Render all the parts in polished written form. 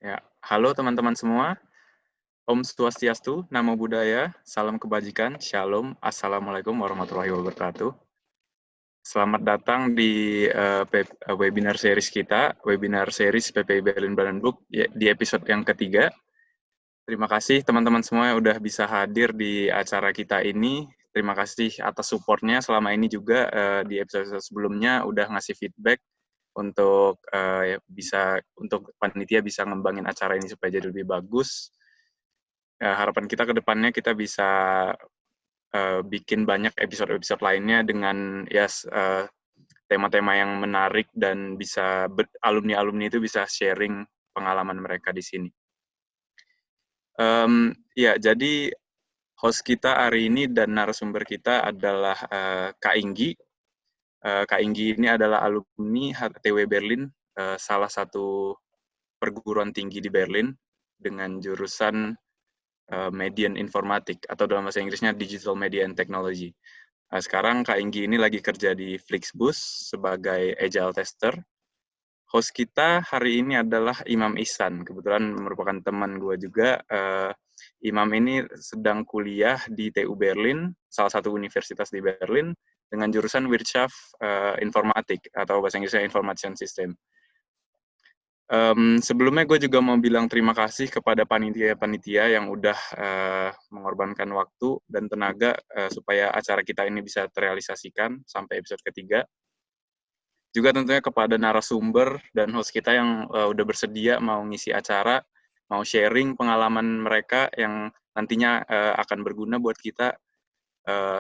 Ya, halo teman-teman semua. Om Swastiastu, Namo Buddhaya, Salam Kebajikan, Shalom, Assalamualaikum warahmatullahi wabarakatuh. Selamat datang di webinar series kita, webinar series PPI Berlin Brandenburg di episode yang ketiga. Terima kasih teman-teman semua yang udah bisa hadir di acara kita ini. Terima kasih atas supportnya selama ini juga di episode sebelumnya udah ngasih feedback untuk untuk panitia bisa ngembangin acara ini supaya jadi lebih bagus. Harapan kita ke depannya kita bisa bikin banyak episode-episode lainnya dengan tema-tema yang menarik dan bisa alumni-alumni itu bisa sharing pengalaman mereka di sini. Jadi host kita hari ini dan narasumber kita adalah Kak Inggi. Kak Inggi ini adalah alumni HTW Berlin, salah satu perguruan tinggi di Berlin dengan jurusan Median Informatik atau dalam bahasa Inggrisnya Digital Media and Technology. Sekarang Kak Inggi ini lagi kerja di Flixbus sebagai Agile Tester. Host kita hari ini adalah Imam Ihsan, kebetulan merupakan teman gue juga. Imam ini sedang kuliah di TU Berlin, salah satu universitas di Berlin, dengan jurusan Wirtschaft Informatik atau bahasa Inggrisnya Information System. Sebelumnya gue juga mau bilang terima kasih kepada panitia-panitia yang udah mengorbankan waktu dan tenaga supaya acara kita ini bisa terrealisasikan sampai episode ketiga. Juga tentunya kepada narasumber dan host kita yang udah bersedia mau ngisi acara, mau sharing pengalaman mereka yang nantinya akan berguna buat kita,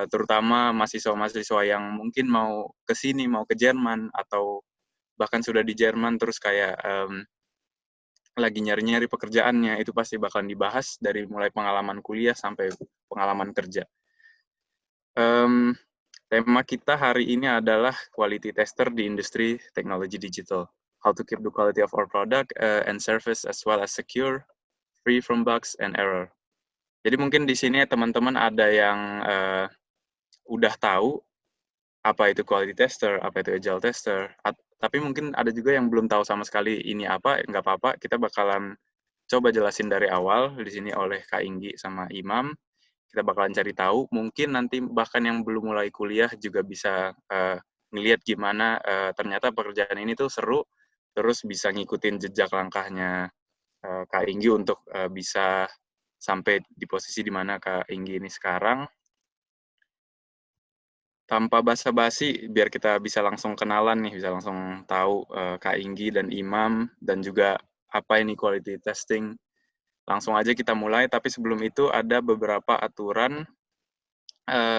terutama mahasiswa-mahasiswa yang mungkin mau ke sini, mau ke Jerman, atau bahkan sudah di Jerman terus kayak lagi nyari-nyari pekerjaannya, itu pasti bakalan dibahas dari mulai pengalaman kuliah sampai pengalaman kerja. Tema kita hari ini adalah quality tester di industri teknologi digital. How to keep the quality of our product and service as well as secure, free from bugs and error. Jadi mungkin di sini teman-teman ada yang udah tahu apa itu quality tester, apa itu agile tester, tapi mungkin ada juga yang belum tahu sama sekali ini apa, nggak apa-apa, kita bakalan coba jelasin dari awal di sini oleh Kak Inggi sama Imam. Kita bakalan cari tahu, mungkin nanti bahkan yang belum mulai kuliah juga bisa ngelihat gimana ternyata pekerjaan ini tuh seru, terus bisa ngikutin jejak langkahnya Kak Inggi untuk bisa sampai di posisi di mana Kak Inggi ini sekarang. Tanpa basa-basi, biar kita bisa langsung kenalan nih, bisa langsung tahu Kak Inggi dan Imam, dan juga apa ini quality testing. Langsung aja kita mulai, tapi sebelum itu ada beberapa aturan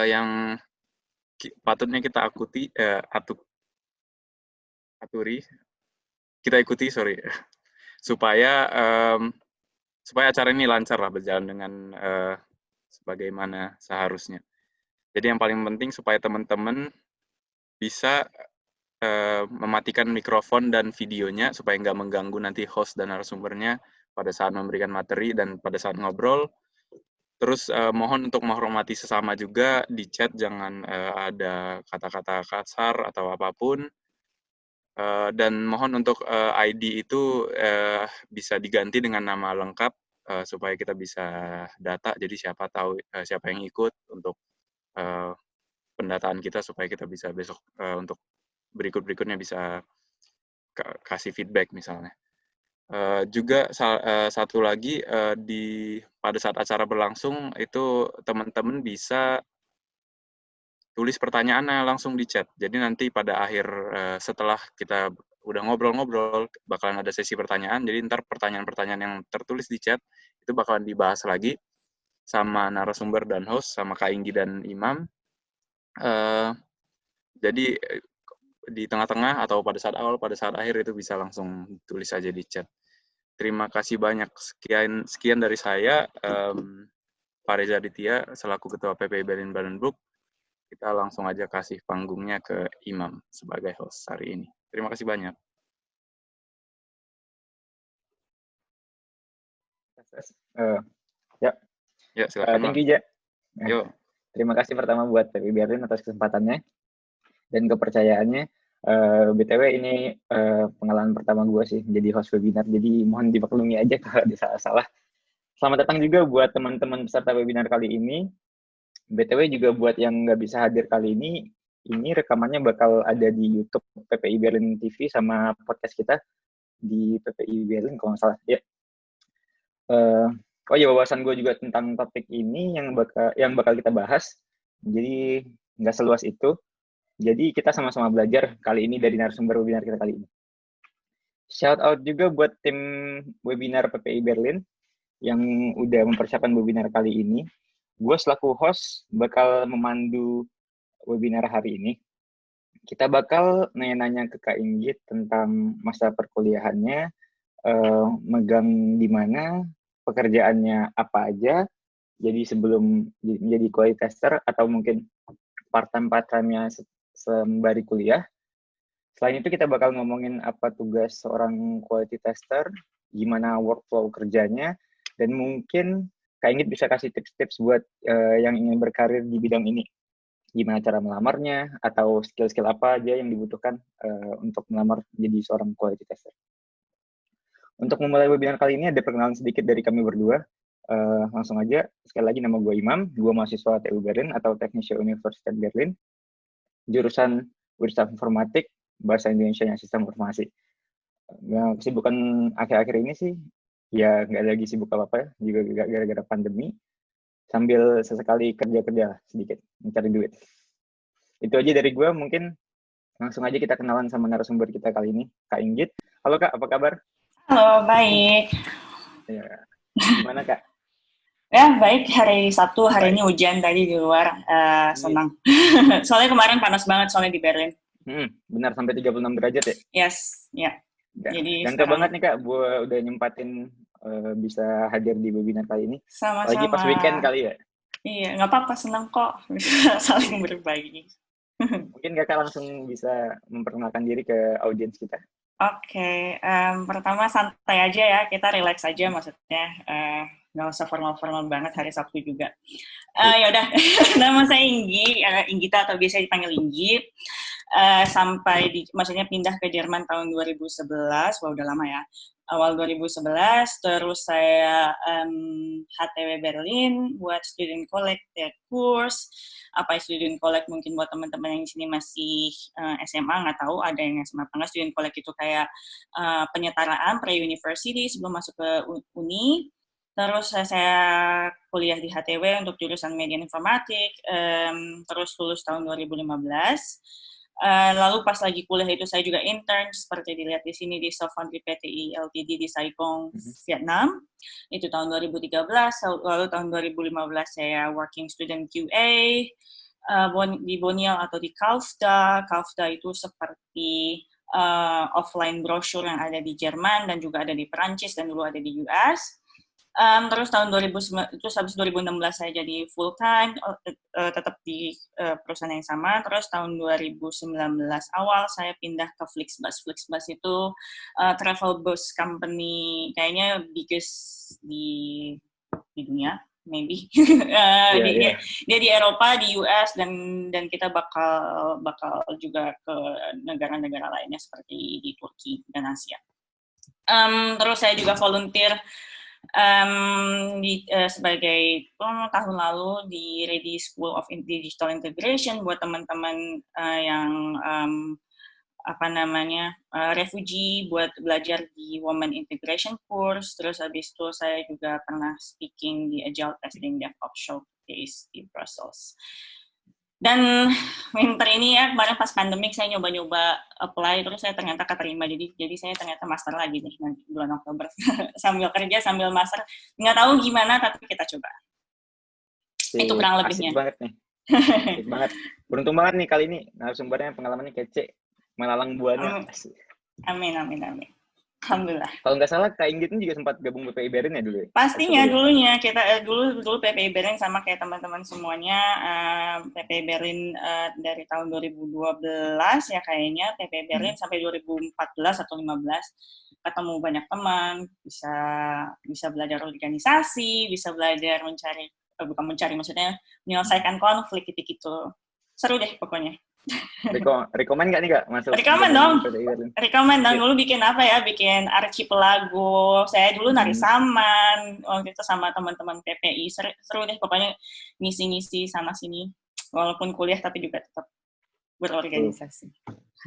yang patutnya kita ikuti, supaya supaya acara ini lancar lah berjalan dengan sebagaimana seharusnya. Jadi yang paling penting supaya teman-teman bisa mematikan mikrofon dan videonya supaya nggak mengganggu nanti host dan narasumbernya pada saat memberikan materi dan pada saat ngobrol. Terus mohon untuk menghormati sesama juga di chat, jangan ada kata-kata kasar atau apapun. Dan mohon untuk ID itu bisa diganti dengan nama lengkap supaya kita bisa data. Jadi siapa tahu siapa yang ikut untuk pendataan kita supaya kita bisa besok untuk berikutnya bisa kasih feedback misalnya. Juga satu lagi pada saat acara berlangsung itu teman-teman bisa tulis pertanyaannya langsung di chat. Jadi nanti pada akhir setelah kita udah ngobrol-ngobrol bakalan ada sesi pertanyaan. Jadi ntar pertanyaan-pertanyaan yang tertulis di chat itu bakalan dibahas lagi sama narasumber dan host, sama Kak Inggi dan Imam. Jadi di tengah-tengah atau pada saat awal, pada saat akhir itu bisa langsung tulis aja di chat. Terima kasih banyak. Sekian dari saya, Pak Reza Aditya, selaku Ketua PPI Berlin Brandenburg. Kita langsung aja kasih panggungnya ke Imam sebagai host hari ini. Terima kasih banyak. Ya, silakan. Thank you, Ja. Yuk. Terima kasih pertama buat PPI Berlin atas kesempatannya dan kepercayaannya BTW ini pengalaman pertama gue sih jadi host webinar, jadi mohon dimaklumi aja kalau ada salah-salah. Selamat datang juga buat teman-teman peserta webinar kali ini. BTW juga buat yang nggak bisa hadir kali ini rekamannya bakal ada di YouTube PPI Berlin TV sama podcast kita di PPI Berlin kalau nggak salah. Ya. Oh ya, wawasan gue juga tentang topik ini yang bakal kita bahas. Jadi nggak seluas itu. Jadi kita sama-sama belajar kali ini dari narasumber webinar kita kali ini. Shout out juga buat tim webinar PPI Berlin yang udah mempersiapkan webinar kali ini. Gue selaku host bakal memandu webinar hari ini. Kita bakal nanya-nanya ke Kak Inggit tentang masa perkuliahannya, megang di mana, pekerjaannya apa aja, jadi sebelum menjadi quality tester atau mungkin part-time-nya sembari kuliah. Selain itu kita bakal ngomongin apa tugas seorang quality tester, gimana workflow kerjanya, dan mungkin Kak Inggit bisa kasih tips-tips buat yang ingin berkarir di bidang ini. Gimana cara melamarnya, atau skill-skill apa aja yang dibutuhkan untuk melamar jadi seorang quality tester. Untuk memulai webinar kali ini ada perkenalan sedikit dari kami berdua. Langsung aja, sekali lagi nama gue Imam, gue mahasiswa TU Berlin atau Technische Universität Berlin, jurusan Wirtschaft Informatik, Bahasa Indonesianya Sistem Informasi. Nah, kesibukan akhir-akhir ini sih, ya nggak lagi sibuk apa-apa, juga gara-gara pandemi, sambil sesekali kerja-kerja sedikit, mencari duit. Itu aja dari gue, mungkin langsung aja kita kenalan sama narasumber kita kali ini, Kak Inggit. Halo Kak, apa kabar? Halo, baik. Ya, gimana Kak? Ya, baik. Hari Sabtu, hari Baik. ini hujan tadi di luar. Senang. Soalnya kemarin panas banget soalnya di Berlin. Benar, sampai 36 derajat ya? Yes, ya. Jadi Ganteng banget sekarang nih Kak, gue udah nyempatin bisa hadir di webinar kali ini. Apalagi pas sama-sama. weekend kali ya. Iya, nggak apa-apa, senang kok. Saling berbagi. Mungkin Kakak langsung bisa memperkenalkan diri ke audiens kita. Oke, pertama santai aja ya, kita relax aja maksudnya. Nggak usah formal-formal banget hari Sabtu juga. Ya udah, nama saya Inggita atau biasa dipanggil Inggit. Maksudnya pindah ke Jerman tahun 2011, wah udah lama ya. Awal 2011, terus saya HTW Berlin buat student collected course. Apa student collect mungkin buat teman-teman yang di sini masih SMA, nggak tahu ada yang SMA apa nggak. Student collect itu kayak penyetaraan pre-university sebelum masuk ke uni. Terus saya kuliah di HTW untuk jurusan media informatik, terus lulus tahun 2015. Lalu pas lagi kuliah itu saya juga intern, seperti dilihat di sini di Softfoundry PTI Ltd di Saigon, Vietnam. Itu tahun 2013, lalu tahun 2015 saya working student QA di Bonial atau di Kaufda. Kaufda itu seperti offline brochure yang ada di Jerman dan juga ada di Perancis dan dulu ada di US. Terus tahun 2009, terus habis 2016 saya jadi full time, tetap di perusahaan yang sama. Terus tahun 2019 awal saya pindah ke Flixbus. Flixbus itu travel bus company kayaknya biggest di dunia, maybe. Dia di Eropa, di US dan kita bakal juga ke negara-negara lainnya seperti di Turki dan Asia. Terus saya juga volunteer sebagai tahun lalu di Ready School of Digital Integration buat teman-teman yang refugee buat belajar di Women Integration Course. Terus habis itu saya juga pernah speaking di Agile Testing DevOps Showcase di Brussels. Dan winter ini ya, kemarin pas pandemik saya nyoba-nyoba apply, terus saya ternyata keterima, jadi saya ternyata master lagi nih nanti bulan Oktober. Sambil kerja, sambil master, nggak tahu gimana, tapi kita coba. Itu kurang lebihnya. Asik banget nih. Asik banget. Beruntung banget nih kali ini, narasumbernya pengalamannya kece, melalang buana. Amin. Alhamdulillah. Kalau nggak salah, Kak Inggit ini juga sempat gabung PPI Berlin ya dulu ya? Pastinya dulunya kita dulu PPI Berlin sama kayak teman-teman semuanya. PPI Berlin dari tahun 2012 ya kayaknya, PPI Berlin sampai 2014 atau 2015 ketemu banyak teman, bisa belajar organisasi, bisa belajar maksudnya menyelesaikan konflik gitu. Seru deh pokoknya. Rekomen nggak nih Kak masuk? Rekomen dong. PTI Berlin? Rekomen dong. Dulu bikin apa ya? Bikin archipelago. Saya dulu nari saman. Waktu itu sama teman-teman PPI. Seru deh pokoknya ngisi-ngisi sana sini. Walaupun kuliah tapi juga tetap berorganisasi.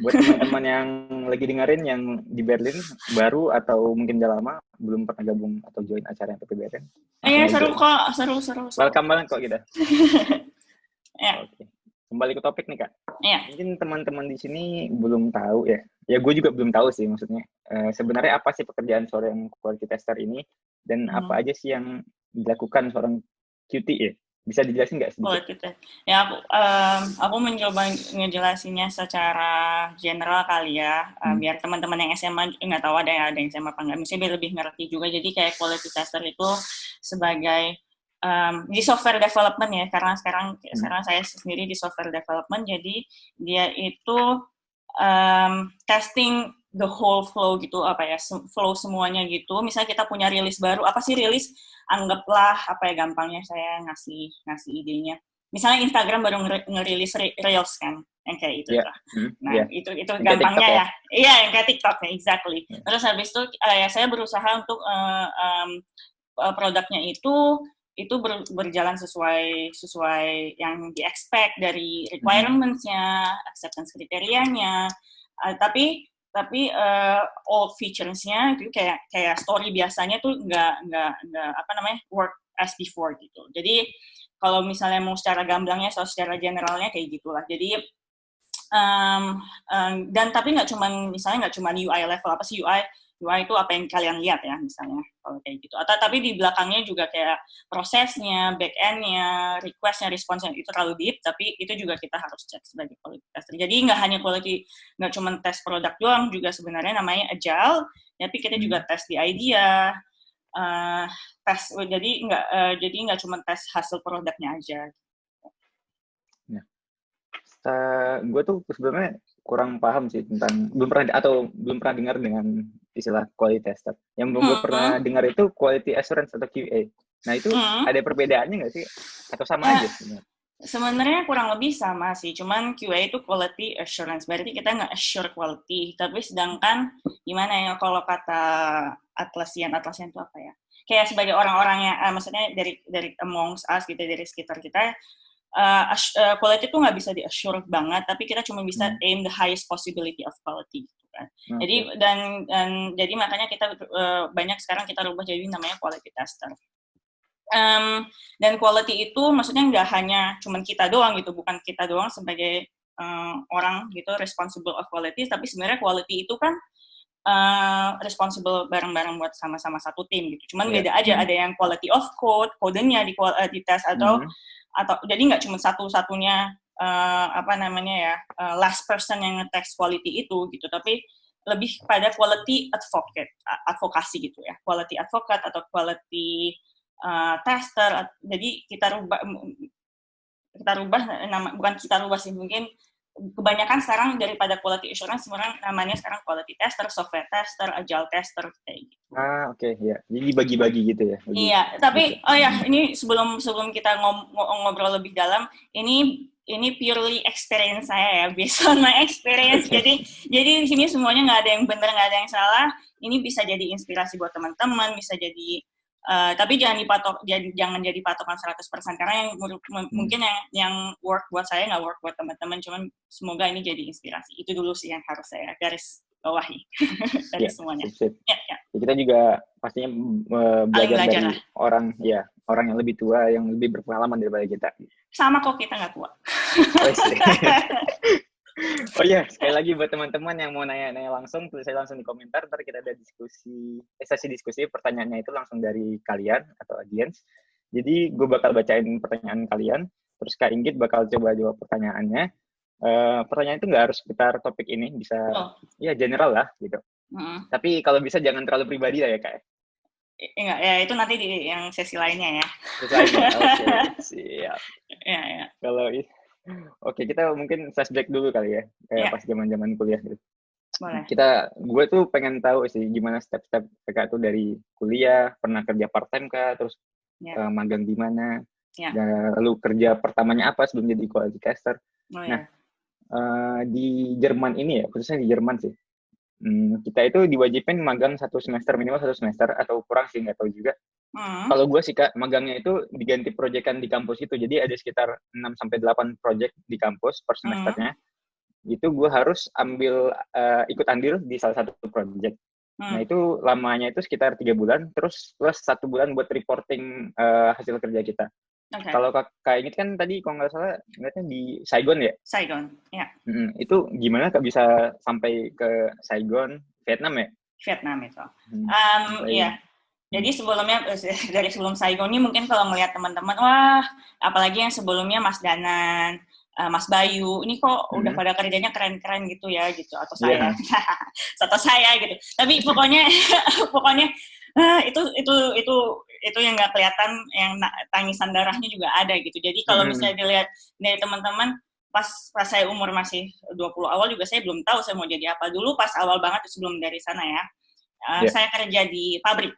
Buat teman-teman yang lagi dengerin yang di Berlin baru atau mungkin udah lama belum pernah gabung atau join acara yang PPI Berlin. Iya seru kok, seru. Welcome banget kok kita. Ya. Oke. Kembali ke topik nih Kak. Iya. Mungkin teman-teman di sini belum tahu ya. Ya gue juga belum tahu sih maksudnya. Sebenarnya apa sih pekerjaan seorang quality tester ini dan apa aja sih yang dilakukan seorang QT ya? Bisa dijelasin nggak sedikit? Quality test. Ya aku mencoba ngejelasinnya secara general kali ya, biar teman-teman yang SMA nggak tahu ada yang SMA apa nggak, misalnya biar lebih ngerti juga. Jadi kayak quality tester itu sebagai di software development ya, karena sekarang saya sendiri di software development, jadi dia itu testing the whole flow gitu, flow semuanya gitu. Misalnya kita punya rilis baru, apa sih rilis? Anggaplah gampangnya saya ngasih idenya. Misalnya Instagram baru ngerilis Reels kan, yang kayak itu lah. Nah, itu gampangnya ya. Iya, yang kayak TikTok ya, exactly. Terus habis itu saya berusaha untuk produknya itu berjalan sesuai yang di-expect dari requirements-nya, acceptance kriterianya, tapi all features-nya itu kayak story biasanya tuh nggak work as before gitu. Jadi kalau misalnya mau secara gamblangnya atau secara generalnya kayak gitulah. Jadi dan tapi nggak cuma UI level, apa sih UI itu apa yang kalian lihat ya misalnya kalau kayak gitu. Atau tapi di belakangnya juga kayak prosesnya, back-end-nya, request-nya, response-nya itu terlalu deep, tapi itu juga kita harus cek sebagai quality tester. Jadi nggak hanya nggak cuma tes produk doang, juga sebenarnya namanya agile, tapi kita juga tes di idea, jadi nggak cuma tes hasil produknya aja. Gue tuh sebenarnya kurang paham sih tentang belum pernah dengar dengan istilah quality tester. Yang gue pernah dengar itu quality assurance atau QA. Nah itu ada perbedaannya nggak sih atau sama aja? Sebenarnya kurang lebih sama sih, cuman QA itu quality assurance, berarti kita nggak assure quality. Tapi sedangkan gimana ya kalau kata Atlassian itu apa ya? Kayak sebagai orang-orang yang maksudnya dari amongst us gitu, dari sekitar kita. Quality itu nggak bisa di-assure banget, tapi kita cuma bisa aim the highest possibility of quality gitu kan. Jadi dan jadi makanya kita banyak sekarang kita rubah jadi namanya quality tester. Dan quality itu maksudnya nggak hanya cuma kita doang gitu, bukan kita doang sebagai orang gitu responsible of quality, tapi sebenarnya quality itu kan responsible bareng-bareng buat sama-sama satu tim gitu. Cuman beda aja, ada yang quality of kodenya di tes atau jadi nggak cuma satu-satunya last person yang nge-test quality itu gitu, tapi lebih pada quality advokasi gitu ya, quality advocate atau quality tester. Jadi kita rubah bukan kita rubah sih, mungkin kebanyakan sekarang daripada quality assurance sekarang namanya sekarang quality tester, software tester, agile tester kayak gitu. Oke, ya. Jadi bagi-bagi gitu ya. Iya, tapi ini sebelum kita ngobrol lebih dalam, ini purely experience saya ya, based on my experience. Jadi di sini semuanya nggak ada yang benar, nggak ada yang salah. Ini bisa jadi inspirasi buat teman-teman, bisa jadi tapi jangan jadi patokan 100%, karena yang mungkin yang work buat saya nggak work buat teman-teman. Cuman semoga ini jadi inspirasi. Itu dulu sih yang harus saya garis bawahi dari semuanya. Ya. Kita juga pastinya belajar dari orang yang lebih tua, yang lebih berpengalaman daripada kita. Sama kok, kita nggak tua. Oh iya, sekali lagi buat teman-teman yang mau nanya-nanya langsung, tulis saya langsung di komentar. Ntar kita ada sesi diskusi, pertanyaannya itu langsung dari kalian atau audience. Jadi gue bakal bacain pertanyaan kalian, terus Kak Inggit bakal coba jawab pertanyaannya. Pertanyaan itu nggak harus seputar topik ini, bisa ya general lah gitu. Tapi kalau bisa jangan terlalu pribadi lah ya Kak. Enggak, ya itu nanti di yang sesi lainnya ya. Sesi lainnya, oke, siap. Ya. Kalau oke, kita mungkin flashback dulu kali ya, kayak pas zaman-zaman kuliah gitu. Boleh. Gue tuh pengen tahu sih gimana step-step Kakak tuh dari kuliah, pernah kerja part-time kah, terus magang di mana, dan lalu kerja pertamanya apa sebelum jadi quality tester. Nah, di Jerman ini ya, khususnya di Jerman sih. Kita itu diwajibkan magang 1 semester, minimal 1 semester, atau kurang sih, nggak tahu juga. Kalau gue sih, Kak, magangnya itu diganti proyekan di kampus itu. Jadi ada sekitar 6-8 proyek di kampus per semesternya. Itu gue harus ikut andil di salah satu proyek. Nah, itu lamanya itu sekitar 3 bulan, terus plus 1 bulan buat reporting hasil kerja kita. Okay. Kalau Kak Ingit kan tadi, kalau nggak salah, ngeliatnya di Saigon ya? Saigon, ya. Itu gimana Kak bisa sampai ke Saigon, Vietnam ya? Vietnam itu. Iya. Jadi sebelumnya, dari sebelum Saigon ini mungkin kalau melihat teman-teman, wah, apalagi yang sebelumnya Mas Danan, Mas Bayu, ini kok udah pada kerjanya keren-keren gitu ya, gitu. Atau saya, atau saya gitu. Tapi pokoknya itu yang nggak kelihatan, yang tangisan darahnya juga ada gitu. Jadi kalau misalnya dilihat dari teman-teman, pas saya umur masih 20 awal juga saya belum tahu saya mau jadi apa. Dulu pas awal banget sebelum dari sana ya, saya kerja di pabrik.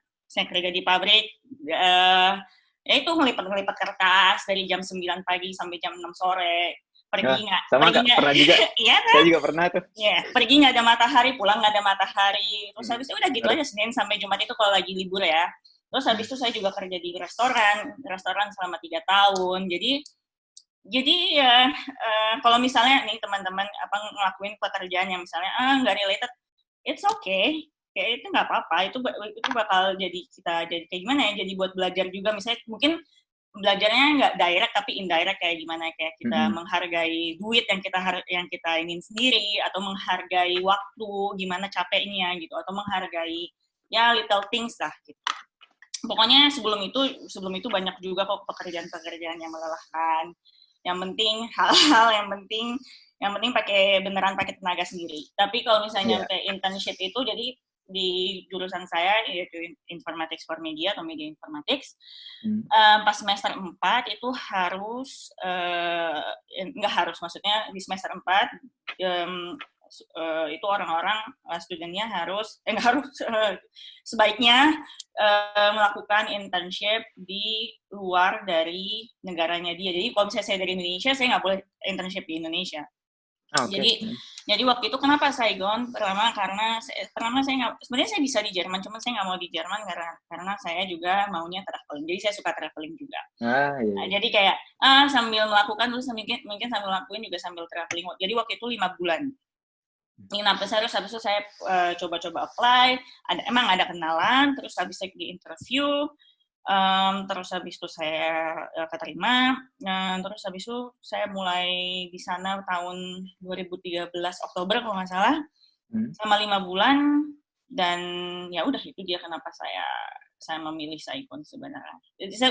Ya itu ngelipat kertas dari jam 9 pagi sampai jam 6 sore. Pergi nggak? Sama Kak, pernah juga. Iya kan? Saya juga pernah tuh. Iya, pergi nggak ada matahari, pulang nggak ada matahari. Terus habis itu udah gitu aja, Senin sampai Jumat itu kalau lagi libur ya. Terus habis itu saya juga kerja di restoran selama 3 tahun. Jadi ya kalau misalnya nih teman-teman ngelakuin pekerjaan yang misalnya nggak related, it's okay. Kayak itu nggak apa-apa, itu bakal jadi kayak gimana ya, jadi buat belajar juga. Misalnya mungkin belajarnya nggak direct tapi indirect, kayak gimana, kayak kita menghargai duit yang kita ingin sendiri, atau menghargai waktu, gimana capeknya gitu, atau menghargai ya little things lah gitu. Pokoknya sebelum itu banyak juga kok pekerjaan-pekerjaan yang melelahkan. Yang penting hal-hal yang penting beneran pakai tenaga sendiri. Tapi kalau misalnya kayak internship itu, jadi di jurusan saya yaitu Informatics for Media atau Media Informatics, pas semester 4 itu harus nggak harus, maksudnya di semester 4 itu orang-orang studentnya harus sebaiknya melakukan internship di luar dari negaranya dia. Jadi kalau misalnya saya dari Indonesia, saya nggak boleh internship di Indonesia. Jadi waktu itu kenapa Saigon? Karena sebenarnya saya bisa di Jerman, cuma saya nggak mau di Jerman karena saya juga maunya traveling. Jadi saya suka traveling juga. Nah, jadi kayak sambil melakukan terus mungkin sambil lakuin juga sambil traveling. Jadi waktu itu 5 bulan. Habis itu saya coba-coba apply. Emang ada kenalan, terus habis saya di interview. Terus habis itu saya keterima, terus habis itu saya mulai di sana tahun 2013 Oktober kalau nggak salah, sama 5 bulan, dan ya udah, itu dia kenapa saya memilih Saigon sebenarnya.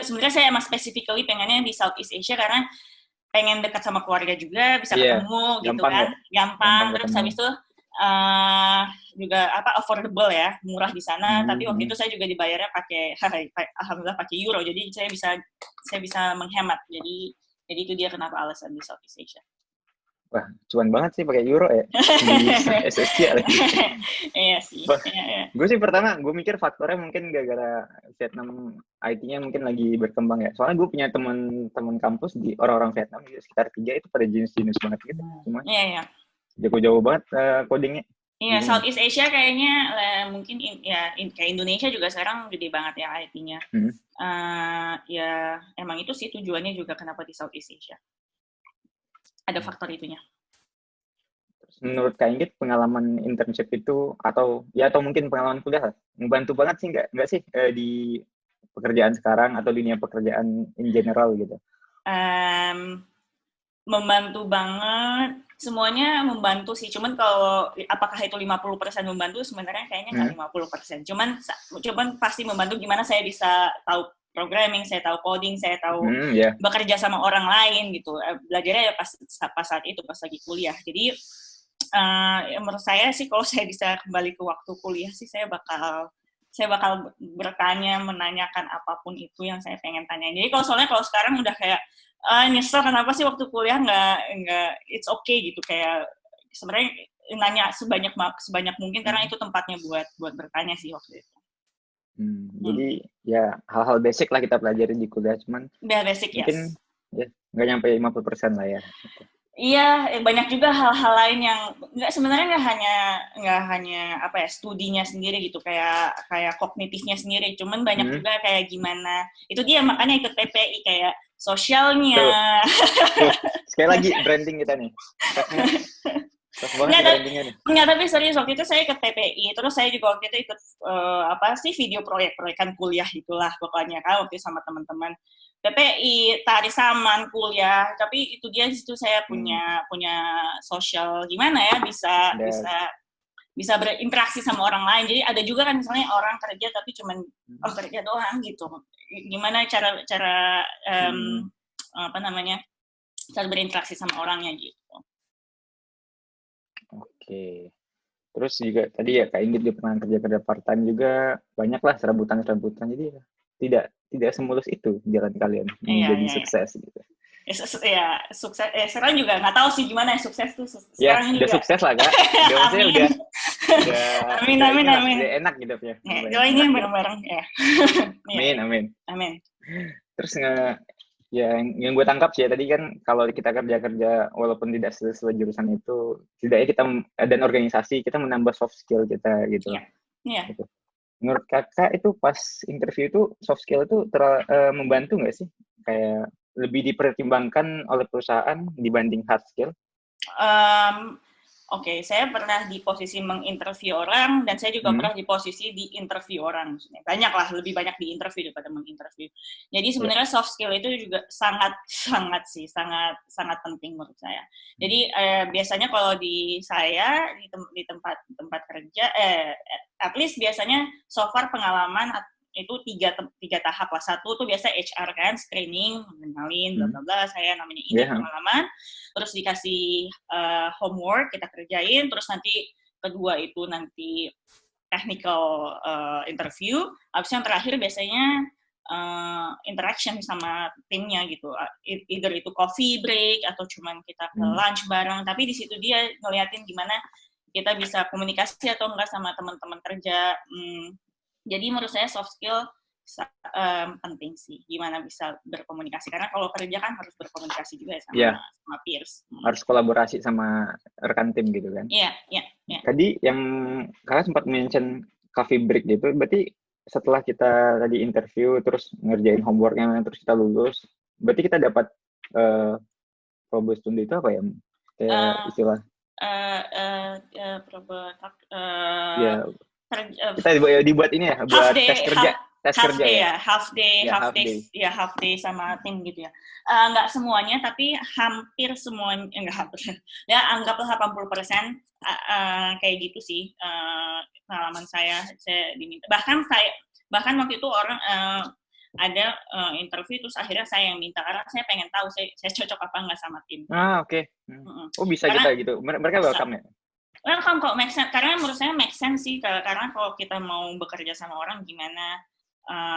Sebenarnya saya emang specifically pengennya di Southeast Asia karena pengen dekat sama keluarga juga, bisa ketemu gitu kan, gampang. Terus habis itu juga affordable ya, murah di sana. Tapi waktu itu saya juga dibayarnya alhamdulillah pakai euro, jadi saya bisa menghemat. Jadi itu dia kenapa alasan di Southeast Asia. Wah, cuan banget sih pakai euro ya di SSC. Iya sih. Gue sih pertama gue mikir faktornya mungkin gara-gara Vietnam IT-nya mungkin lagi berkembang ya. Soalnya gue punya teman kampus di orang-orang Vietnam sekitar 3 itu pada jenis banget gitu semua. Iya. Jago-jago banget codingnya. Iya, Southeast Asia kayaknya mungkin kayak Indonesia juga sekarang gede banget ya IT-nya. Ya emang itu sih tujuannya juga kenapa di Southeast Asia. Ada faktor itunya. Menurut Kak Inggit, pengalaman internship itu atau mungkin pengalaman kuliah membantu banget sih nggak sih di pekerjaan sekarang atau dunia pekerjaan in general gitu? Membantu banget, semuanya membantu sih. Cuman kalau apakah itu 50% membantu, sebenarnya kayaknya nggak 50%. Cuman pasti membantu gimana saya bisa tahu programming, saya tahu coding, saya tahu bekerja sama orang lain gitu. Belajarnya ya pas saat itu, pas lagi kuliah. Jadi menurut saya sih kalau saya bisa kembali ke waktu kuliah sih, saya bakal bertanya, menanyakan apapun itu yang saya pengen tanyain. Jadi kalau sekarang udah kayak nyesel kenapa sih waktu kuliah nggak it's okay gitu, kayak sebenarnya nanya sebanyak mungkin karena itu tempatnya buat bertanya sih waktu itu. Jadi ya hal-hal basic lah kita pelajari di kuliah, cuman basic, mungkin ya nggak nyampe 50% lah ya. Iya, banyak juga hal-hal lain yang sebenarnya nggak hanya apa ya studinya sendiri gitu kayak kognitifnya sendiri, cuman banyak juga kayak gimana itu dia makanya ikut PPI kayak sosialnya. Tuh, sekali lagi branding kita nih. Pas banget nih brandingnya nih. Enggak, tapi serius waktu itu saya ikut PPI, terus saya juga waktu itu ikut apa sih video proyek-proyekan kuliah itulah pokoknya kan waktu itu sama teman-teman. PPI, tari saman, kuliah, tapi itu dia situ saya punya sosial gimana ya bisa berinteraksi sama orang lain. Jadi ada juga kan misalnya orang kerja tapi cuman kerja doang gitu. Gimana cara apa namanya? Cara berinteraksi sama orangnya gitu. Oke. Terus juga tadi ya Kak Ingrid dia pernah kerja part time juga banyak lah serabutan jadi tidak semulus itu jalan kalian menjadi sukses gitu. Ya sukses. Sekarang juga nggak tahu sih gimana sukses tuh. Ya udah juga. Sukses lah Kak. Udah amin. Udah enak gitu ya. Doain bareng-bareng ya. Amin. Terus yang gue tangkap sih ya tadi kan kalau kita kerja walaupun tidak sesuai jurusan itu setidaknya kita dan organisasi kita menambah soft skill kita gitu. Iya. Gitu. Menurut kakak itu pas interview itu soft skill itu membantu nggak sih kayak lebih dipertimbangkan oleh perusahaan dibanding hard skill? Oke, saya pernah di posisi menginterview orang dan saya juga pernah di posisi di interview orang. Banyak lah, lebih banyak di interview daripada menginterview. Jadi sebenarnya soft skill itu juga sangat penting menurut saya. Jadi biasanya kalau di saya di tempat kerja, at least biasanya so far pengalaman itu tiga tahap lah. Satu tuh biasa HR kan, screening, mengenalin, bla bla bla. Saya namanya ini pengalaman. Terus dikasih homework kita kerjain. Terus nanti kedua itu nanti technical interview. Habis yang terakhir biasanya interaction sama timnya gitu. Either itu coffee break atau cuman kita ke lunch bareng. Tapi di situ dia ngeliatin gimana kita bisa komunikasi atau enggak sama teman-teman kerja. Jadi menurut saya soft skill penting sih, gimana bisa berkomunikasi. Karena kalau kerja kan harus berkomunikasi juga ya sama peers. Harus kolaborasi sama rekan tim gitu kan. Iya. Tadi yang kakak sempat mention coffee break gitu, berarti setelah kita tadi interview, terus ngerjain homeworknya, terus kita lulus, berarti kita dapat probostund itu apa ya? Kayak istilah. Kita dibuat ini ya, buat tes kerja. Half day sama tim gitu ya. Nggak semuanya, tapi hampir semuanya, ya anggaplah 80% kayak gitu sih pengalaman saya diminta. Bahkan waktu itu orang ada interview terus akhirnya saya yang minta karena saya pengen tahu saya cocok apa nggak sama tim. Oke. Oh bisa karena, kita gitu. Mereka welcome ya? Welcome kok, make sense. Karena menurut saya make sense sih, karena kalau kita mau bekerja sama orang gimana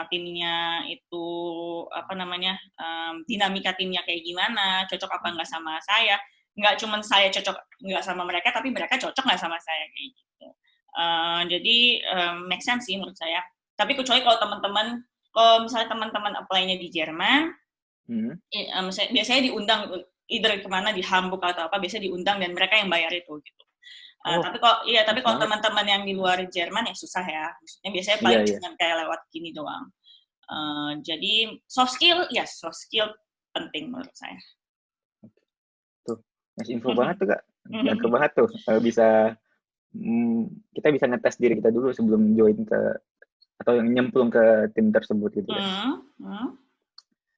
timnya itu apa namanya dinamika timnya kayak gimana, cocok apa nggak sama saya, nggak cuma saya cocok nggak sama mereka, tapi mereka cocok nggak sama saya kayak gitu. Jadi make sense sih menurut saya. Tapi kecuali kalau misalnya teman-teman apply-nya di Jerman, biasanya diundang either kemana di Hamburg atau apa, biasanya diundang dan mereka yang bayar itu gitu. Tapi kalau teman-teman yang di luar Jerman ya susah ya. Maksudnya biasanya paling cuma kayak lewat gini doang. Jadi soft skill penting menurut saya. Tuh, ngasih info banget tuh Kak. Jago banget tuh. Kita bisa ngetes diri kita dulu sebelum join atau yang nyemplung ke tim tersebut gitu kan.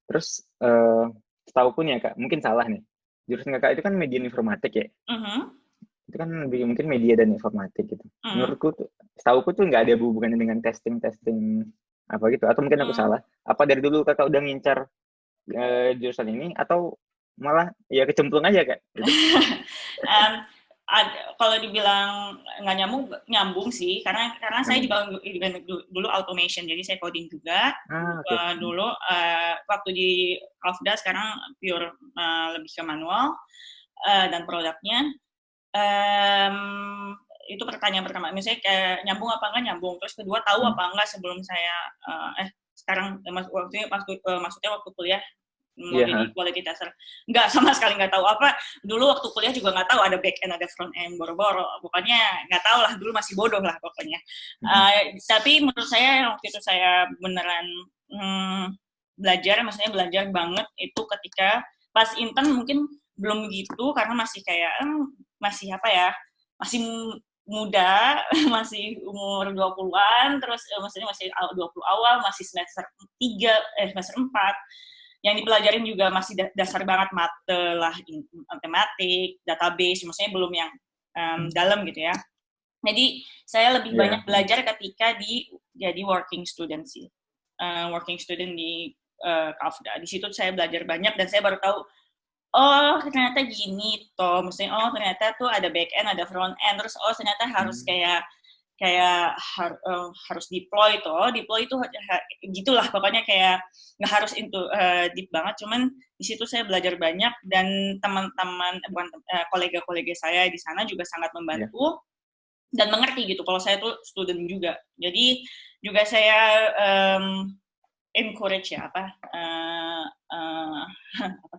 Terus setahu pun ya Kak, mungkin salah nih. Jurusan Kakak itu kan media informatik ya. Itu kan lebih mungkin media dan informatik gitu. Menurutku tuh, setahuku tuh nggak ada hubungannya dengan testing apa gitu. Atau mungkin aku salah. Apa dari dulu Kakak udah ngincar jurusan ini atau malah ya kecemplung aja Kak? Gitu. Kalau dibilang nggak nyambung sih, karena saya juga dulu automation, jadi saya coding juga. Dulu waktu di Kafda, sekarang pure lebih ke manual dan produknya. Itu pertanyaan pertama, misalnya kayak nyambung apa enggak nyambung, terus kedua tahu apa enggak sebelum saya sekarang maksudnya waktu kuliah mau jadi quality tester. Nggak, sama sekali nggak tahu apa. Dulu waktu kuliah juga nggak tahu ada back end, ada front end, boro-boro. Pokoknya nggak tahu lah, dulu masih bodoh lah pokoknya. Tapi menurut saya waktu itu saya beneran belajar, maksudnya belajar banget itu ketika pas intern mungkin belum gitu, karena masih kayak, masih apa ya, masih muda, masih umur 20-an, terus maksudnya masih 20 awal, masih semester 3, semester 4. Yang dipelajarin juga masih dasar banget, mate lah, matematik, database, maksudnya belum yang dalam gitu ya. Jadi saya lebih banyak belajar ketika jadi working student sih. Working student di Kafda. Di situ saya belajar banyak dan saya baru tahu, oh ternyata gini toh, maksudnya oh ternyata tuh ada back end, ada front end, terus oh ternyata harus harus deploy toh, deploy itu gitulah pokoknya, kayak nggak harus deep banget, cuman di situ saya belajar banyak dan teman-teman kolega-kolega saya di sana juga sangat membantu dan mengerti gitu kalau saya tuh student juga. Jadi juga saya encourage ya apa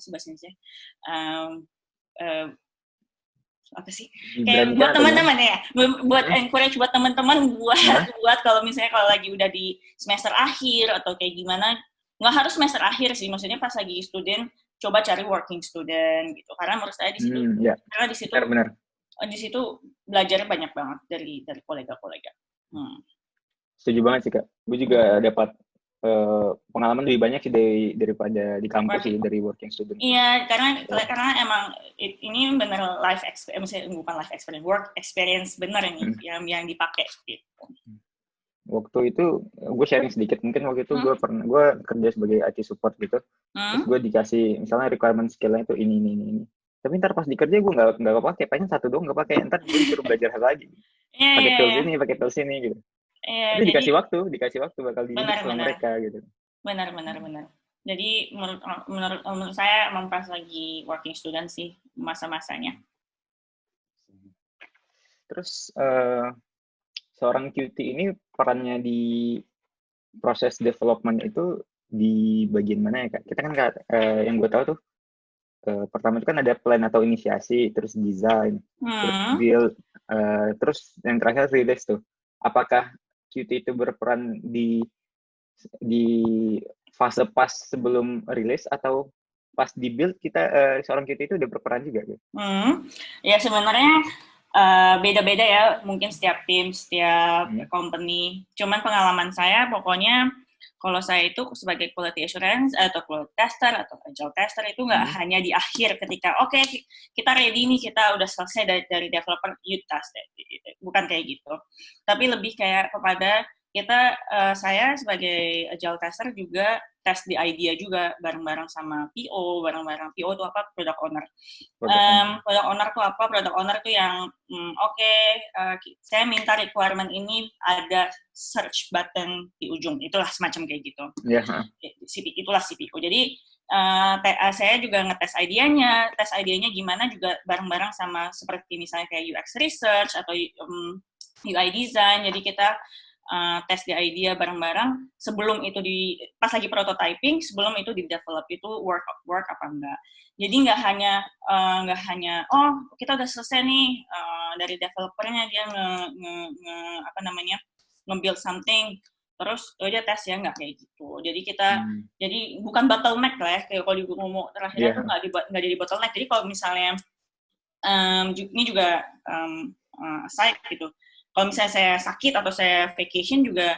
sih bahasa Indonesia, apa sih, kayak buat teman-teman ya, buat encourage buat teman-teman buat kalau misalnya kalau lagi udah di semester akhir atau kayak gimana, nggak harus semester akhir sih, maksudnya pas lagi student coba cari working student gitu, karena menurut saya di situ karena di situ di situ belajarnya banyak banget dari kolega-kolega. Setuju banget sih Kak, gue juga dapat pengalaman lebih banyak sih daripada di kampus sih, dari working student. Iya, karena emang ini bener life experience, bukan life experience, work experience bener ini yang dipakai gitu. Waktu itu gue sharing sedikit, mungkin waktu itu gue kerja sebagai IT support gitu, terus gue dikasih misalnya requirement skill-nya itu ini. Tapi ntar pas dikerja gue nggak pakai, paling satu doang nggak pakai, ntar gue disuruh belajar hal lagi, pakai tools ini gitu. Tapi dikasih waktu bakal dididik sama mereka gitu. Benar. Jadi menurut saya emang pas lagi working student sih masa-masanya. Terus seorang QT ini perannya di proses development itu di bagian mana ya Kak? Kita kan yang gue tahu tuh pertama itu kan ada plan atau inisiasi, terus design, terus build, terus yang terakhir release tuh. Apakah QT itu berperan di fase pas sebelum rilis atau pas di build kita seorang QT itu udah berperan juga gitu? Ya sebenarnya beda-beda ya, mungkin setiap tim, setiap company. Cuman pengalaman saya pokoknya kalau saya itu sebagai quality assurance atau quality tester atau agile tester itu nggak hanya di akhir ketika oke, kita ready nih, kita udah selesai dari developer, you test it. Bukan kayak gitu. Tapi lebih kayak kepada kita, saya sebagai agile tester juga test di idea juga bareng-bareng sama PO, PO itu apa? Product owner. Product owner itu apa? Product owner itu yang saya minta requirement ini ada search button di ujung, itulah semacam kayak gitu. Itulah CPO. Jadi saya juga ngetes idenya gimana juga bareng-bareng sama seperti misalnya kayak UX research atau UI design. Jadi kita tes di idea bareng-bareng sebelum itu pas lagi prototyping, sebelum itu di develop itu work apa enggak. Jadi nggak hanya kita udah selesai nih dari developernya dia nge-build something terus dia tes ya, nggak kayak gitu. Jadi kita jadi bukan bottleneck lah ya, kayak kalau di ngomong terakhirnya tuh nggak jadi bottleneck. Jadi kalau misalnya ini juga aside gitu, kalau misalnya saya sakit atau saya vacation juga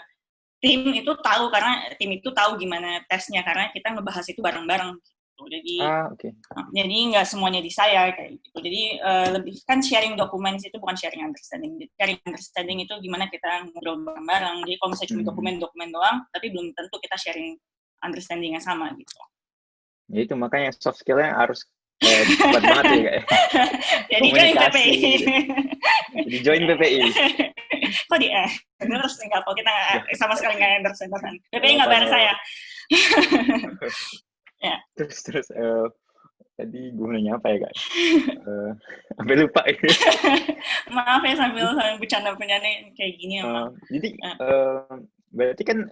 tim itu tahu gimana tesnya, karena kita ngebahas itu bareng-bareng gitu. Jadi jadi nggak semuanya di saya kayak gitu. Jadi lebih kan sharing dokumen itu bukan sharing understanding. Sharing understanding itu gimana kita ngobrol bareng-bareng. Jadi kalau misalnya cuma dokumen doang, tapi belum tentu kita sharing understanding-nya sama gitu. Ya itu makanya soft skill-nya harus kuat banget ya Kak. Jadi join PPI. Jadi join PPI. Kok terus nggak, kalau kita sama sekali nggak endorse kan. PPI nggak bayar saya. Ya. Terus tadi gue nanya apa ya Kak? Sampai lupa. Maaf ya, sambil bercanda kayak gini. Jadi berarti kan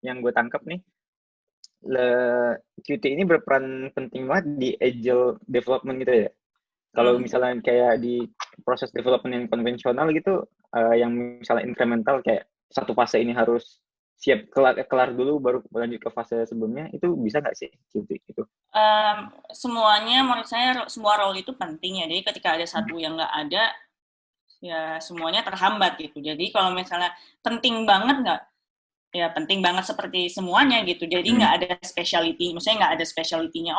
yang gue tangkap nih, Qt ini berperan penting banget di agile development gitu ya. Kalau misalnya kayak di proses development yang konvensional gitu, yang misalnya incremental kayak satu fase ini harus siap kelar dulu baru lanjut ke fase sebelumnya, itu bisa nggak sih Qt itu? Semuanya menurut saya semua role itu penting ya. Jadi ketika ada satu yang nggak ada, ya semuanya terhambat gitu. Jadi kalau misalnya penting banget nggak, ya penting banget seperti semuanya gitu. Jadi nggak ada specialty, maksudnya nggak ada specialty-nya.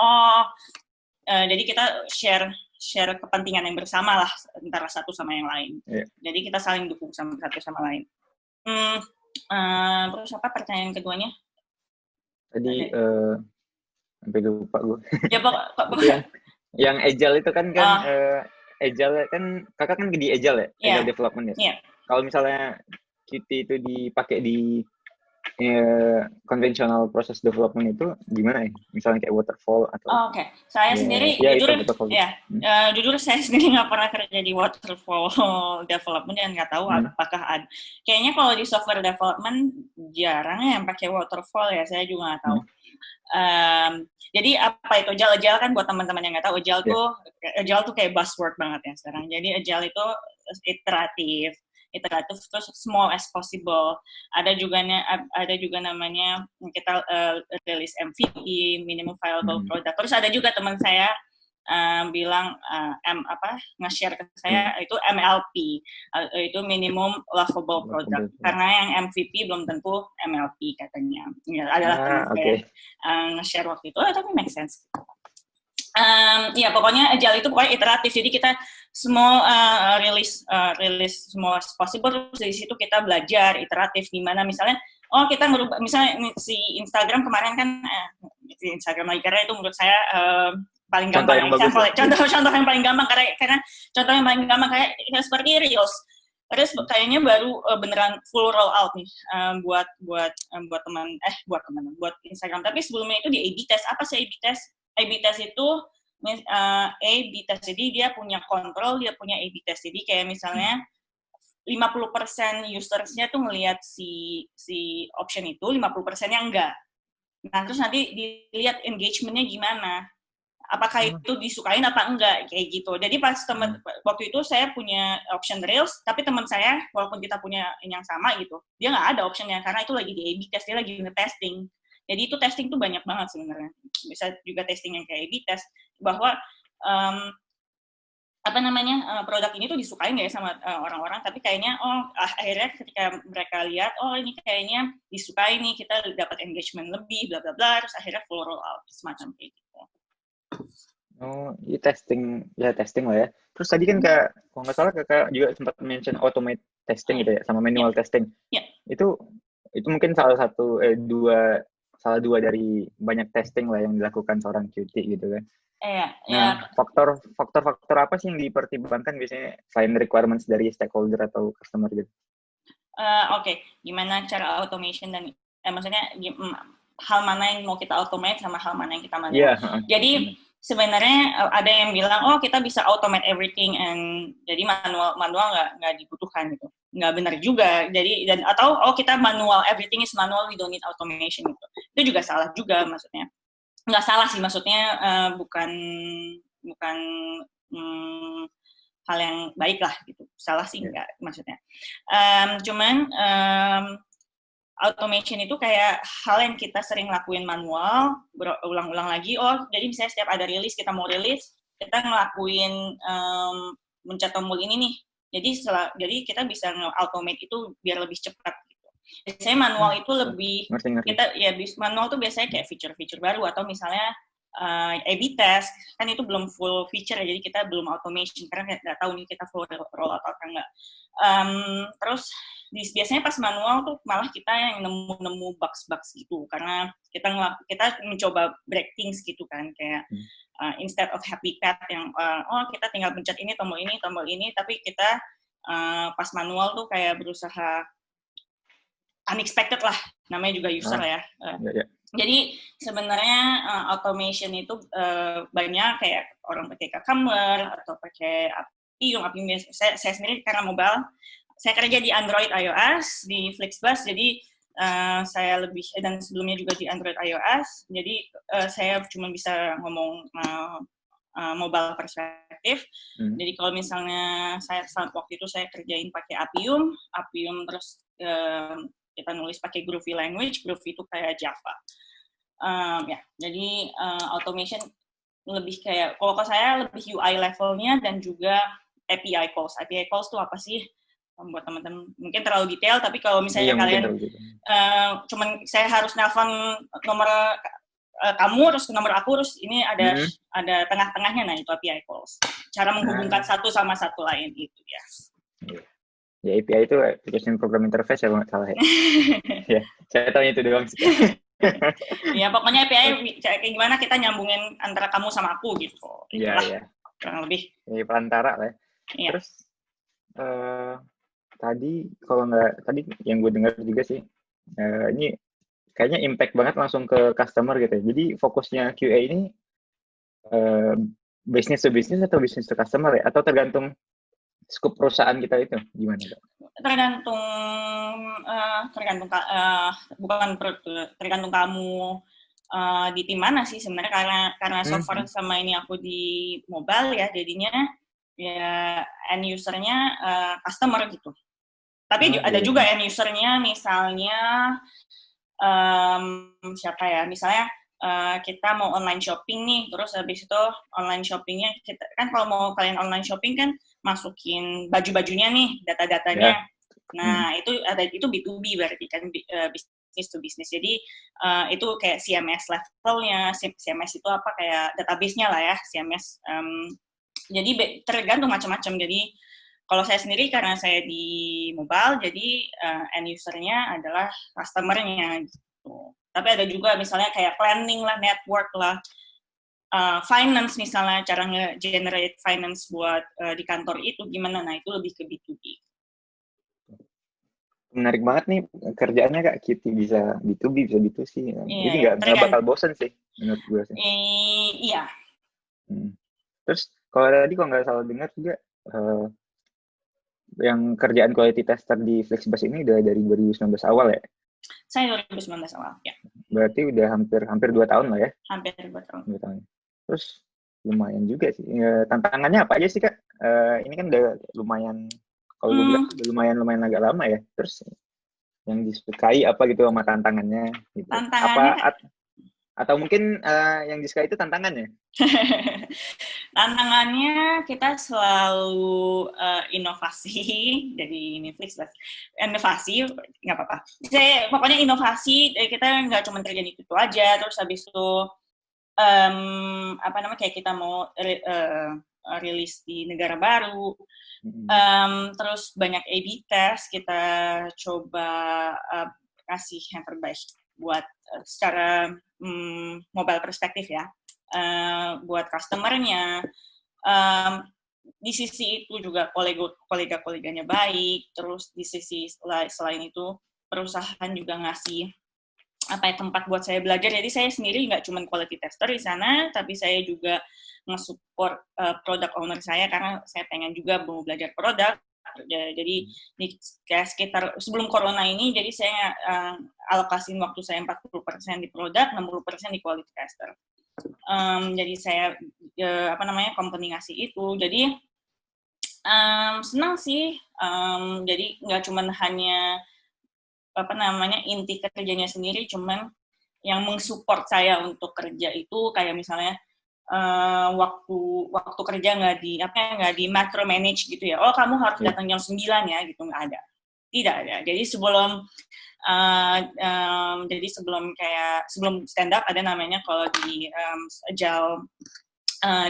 Jadi kita share kepentingan yang bersama lah antara satu sama yang lain. Yeah. Jadi kita saling dukung sama satu sama lain. Terus apa pertanyaan keduanya? Tadi sampai lupa gue. Ya yang agile itu kan agile kan kakak kan di agile ya, agile development ya. Yeah. Kalau misalnya Qt itu dipakai di konvensional proses development itu gimana ya? Misalnya kayak waterfall atau? Oke. Saya sendiri jujur saya sendiri nggak pernah kerja di waterfall development dan nggak tahu apakah ada. Kayaknya kalau di software development jarang ya yang pakai waterfall ya. Saya juga nggak tahu. Jadi apa itu agile kan buat teman-teman yang nggak tahu agile tuh kayak buzzword banget ya sekarang. Jadi agile itu iteratif terus small as possible. Ada juga namanya kita rilis MVP, minimum viable product. Terus ada juga teman saya bilang nge-share ke saya itu MLP, itu minimum lovable product. Karena yang MVP belum tentu MLP katanya. Ya, adalah teman saya nge-share waktu itu. Tapi make sense. Ya pokoknya agile itu pokoknya iteratif. Jadi kita small rilis small as possible. Terus dari situ kita belajar iteratif gimana. Misalnya kita merubah, misalnya si Instagram kemarin kan si Instagram lagi karena itu menurut saya paling gampang. Contoh yang paling gampang karena contoh yang paling gampang kayak seperti Reels. Terus kayaknya baru beneran full roll out nih buat Instagram. Tapi sebelumnya itu di A/B test. Apa sih A/B test? A/B test itu A/B test, jadi dia punya kontrol, dia punya A/B test. Jadi kayak misalnya 50% usersnya tuh ngelihat si option itu, 50%-nya enggak. Nah, terus nanti dilihat engagement-nya gimana. Apakah itu disukain apa enggak, kayak gitu. Jadi pas waktu itu saya punya option Reels, tapi teman saya, walaupun kita punya yang sama gitu, dia nggak ada option-nya, karena itu lagi di A/B test, dia lagi nge-testing. Jadi itu testing tuh banyak banget sebenarnya. Bisa juga testing yang kayak A/B test, bahwa produk ini tuh disukai nggak ya sama orang-orang, tapi kayaknya akhirnya ketika mereka lihat ini kayaknya disukai nih, kita dapat engagement lebih bla bla bla, terus akhirnya full roll out semacam kayak gitu. Ini testing lah ya. Terus tadi kan kalau nggak salah kakak juga sempat mention automate testing gitu ya, sama manual testing. Yeah. Itu mungkin salah dua dari banyak testing lah yang dilakukan seorang Qt gitu kan. Faktor apa sih yang dipertimbangkan biasanya selain requirements dari stakeholder atau customer gitu? Gimana cara automation dan maksudnya hal mana yang mau kita automate sama hal mana yang kita manual. Jadi sebenarnya ada yang bilang kita bisa automate everything jadi manual nggak dibutuhkan gitu. Nggak benar juga. Jadi atau kita manual, everything is manual, we don't need automation gitu. Itu juga salah juga maksudnya. Nggak salah sih, maksudnya bukan hal yang baik lah gitu. Salah sih enggak maksudnya. Cuman automation itu kayak hal yang kita sering lakuin manual, berulang-ulang lagi. Jadi misalnya setiap ada rilis, kita mau rilis, kita ngelakuin mencet tombol ini nih. Jadi kita bisa nge-automate itu biar lebih cepat gitu. Biasanya manual itu lebih manual tuh biasanya kayak feature-feature baru, atau misalnya A/B test kan itu belum full feature ya, jadi kita belum automation karena nggak tahu nih kita full rollout atau enggak. Terus biasanya pas manual tuh malah kita yang nemu bugs gitu, karena kita mencoba break things gitu kan, kayak instead of happy path yang kita tinggal pencet ini tombol ini, tapi kita pas manual tuh kayak berusaha unexpected lah, namanya juga user ya. Jadi sebenarnya automation itu banyak, kayak orang pakai Cucumber atau pakai Appium. Saya sendiri karena mobile, saya kerja di Android iOS, di Flixbus, jadi Saya lebih dan sebelumnya juga di Android iOS. Jadi saya cuma bisa ngomong mobile perspektif. Jadi kalau misalnya waktu itu saya kerjain pakai Appium terus kita nulis pakai Groovy language. Groovy itu kayak Java. Ya, jadi automation lebih kayak, kalau ke saya lebih UI levelnya dan juga API calls. API calls itu apa sih? Buat teman-teman mungkin terlalu detail, tapi kalau misalnya kalian cuman saya harus nelpon nomor kamu terus ke nomor aku, terus ini ada tengah-tengahnya, nah itu API calls. Cara menghubungkan satu sama satu lain itu ya. Ya, API itu application program interface ya, kalau nggak salah ya. Ya, saya tahu itu doang sih. Ya, pokoknya API kayak gimana kita nyambungin antara kamu sama aku gitu. Iya. Kurang lebih. Ini perantara lah ya. Ya. Terus tadi yang gue dengar juga sih, ini kayaknya impact banget langsung ke customer gitu ya. Jadi fokusnya QA ini business to business atau business to customer ya? Atau tergantung scope perusahaan kita itu gimana, Pak? Tergantung kamu di tim mana sih sebenarnya, karena so far sama ini aku di mobile ya, jadinya ya end usernya customer gitu. Tapi ada juga end usernya, misalnya siapa ya, misalnya kita mau online shopping nih, terus habis itu online shoppingnya kita kan, kalau mau kalian online shopping kan masukin baju-bajunya nih, data-datanya. Nah itu B2B berarti kan, business to business. Jadi itu kayak CMS levelnya. CMS itu apa, kayak database-nya lah ya, CMS. Jadi tergantung macam-macam. Jadi kalau saya sendiri karena saya di mobile, jadi end user-nya adalah customer-nya gitu. Tapi ada juga misalnya kayak planning lah, network lah, finance misalnya, cara nge-generate finance buat di kantor itu gimana, nah itu lebih ke B2B. Menarik banget nih kerjaannya, Kak. Kitty bisa B2B, bisa B2C. Jadi nggak bakal bosen sih menurut gue sih. Iya. Terus kalau nggak salah dengar juga, yang kerjaan quality tester di Flexbus ini udah dari 2019 awal ya? Saya 2019 awal, ya. Berarti udah hampir 2 tahun lah ya? Hampir 2 tahun. 2 tahun. Terus lumayan juga sih. Tantangannya apa aja sih, Kak? Ini kan udah lumayan, kalau gue bilang udah lumayan agak lama ya. Terus yang disukai apa gitu sama tantangannya? Gitu. Tantangannya atau mungkin yang disukai itu tantangannya? Tantangannya kita selalu inovasi. Jadi ini Flexbus, inovasi nggak apa-apa. Pokoknya inovasi, kita nggak cuma kerjaan itu aja. Terus habis itu kayak kita mau rilis di negara baru. Terus banyak A/B test, kita coba kasih yang terbaik buat secara mobile perspektif ya, buat customer-nya. Di sisi itu juga kolega-koleganya baik, terus di sisi selain itu perusahaan juga ngasih tempat buat saya belajar. Jadi saya sendiri nggak cuma quality tester di sana, tapi saya juga nge-support product owner saya, karena saya pengen juga mau belajar produk. Jadi kayak sekitar sebelum corona ini, jadi saya alokasiin waktu saya 40% di produk, 60% di quality tester. Jadi saya company ngasih itu. Jadi senang sih. Jadi nggak cuma hanya inti kerjanya sendiri, cuman yang mensupport saya untuk kerja itu kayak misalnya waktu kerja nggak di macro manage gitu ya. Oh, kamu harus datang jam 9 ya gitu, nggak ada. Tidak ada. Jadi sebelum stand up ada namanya, kalau di Agile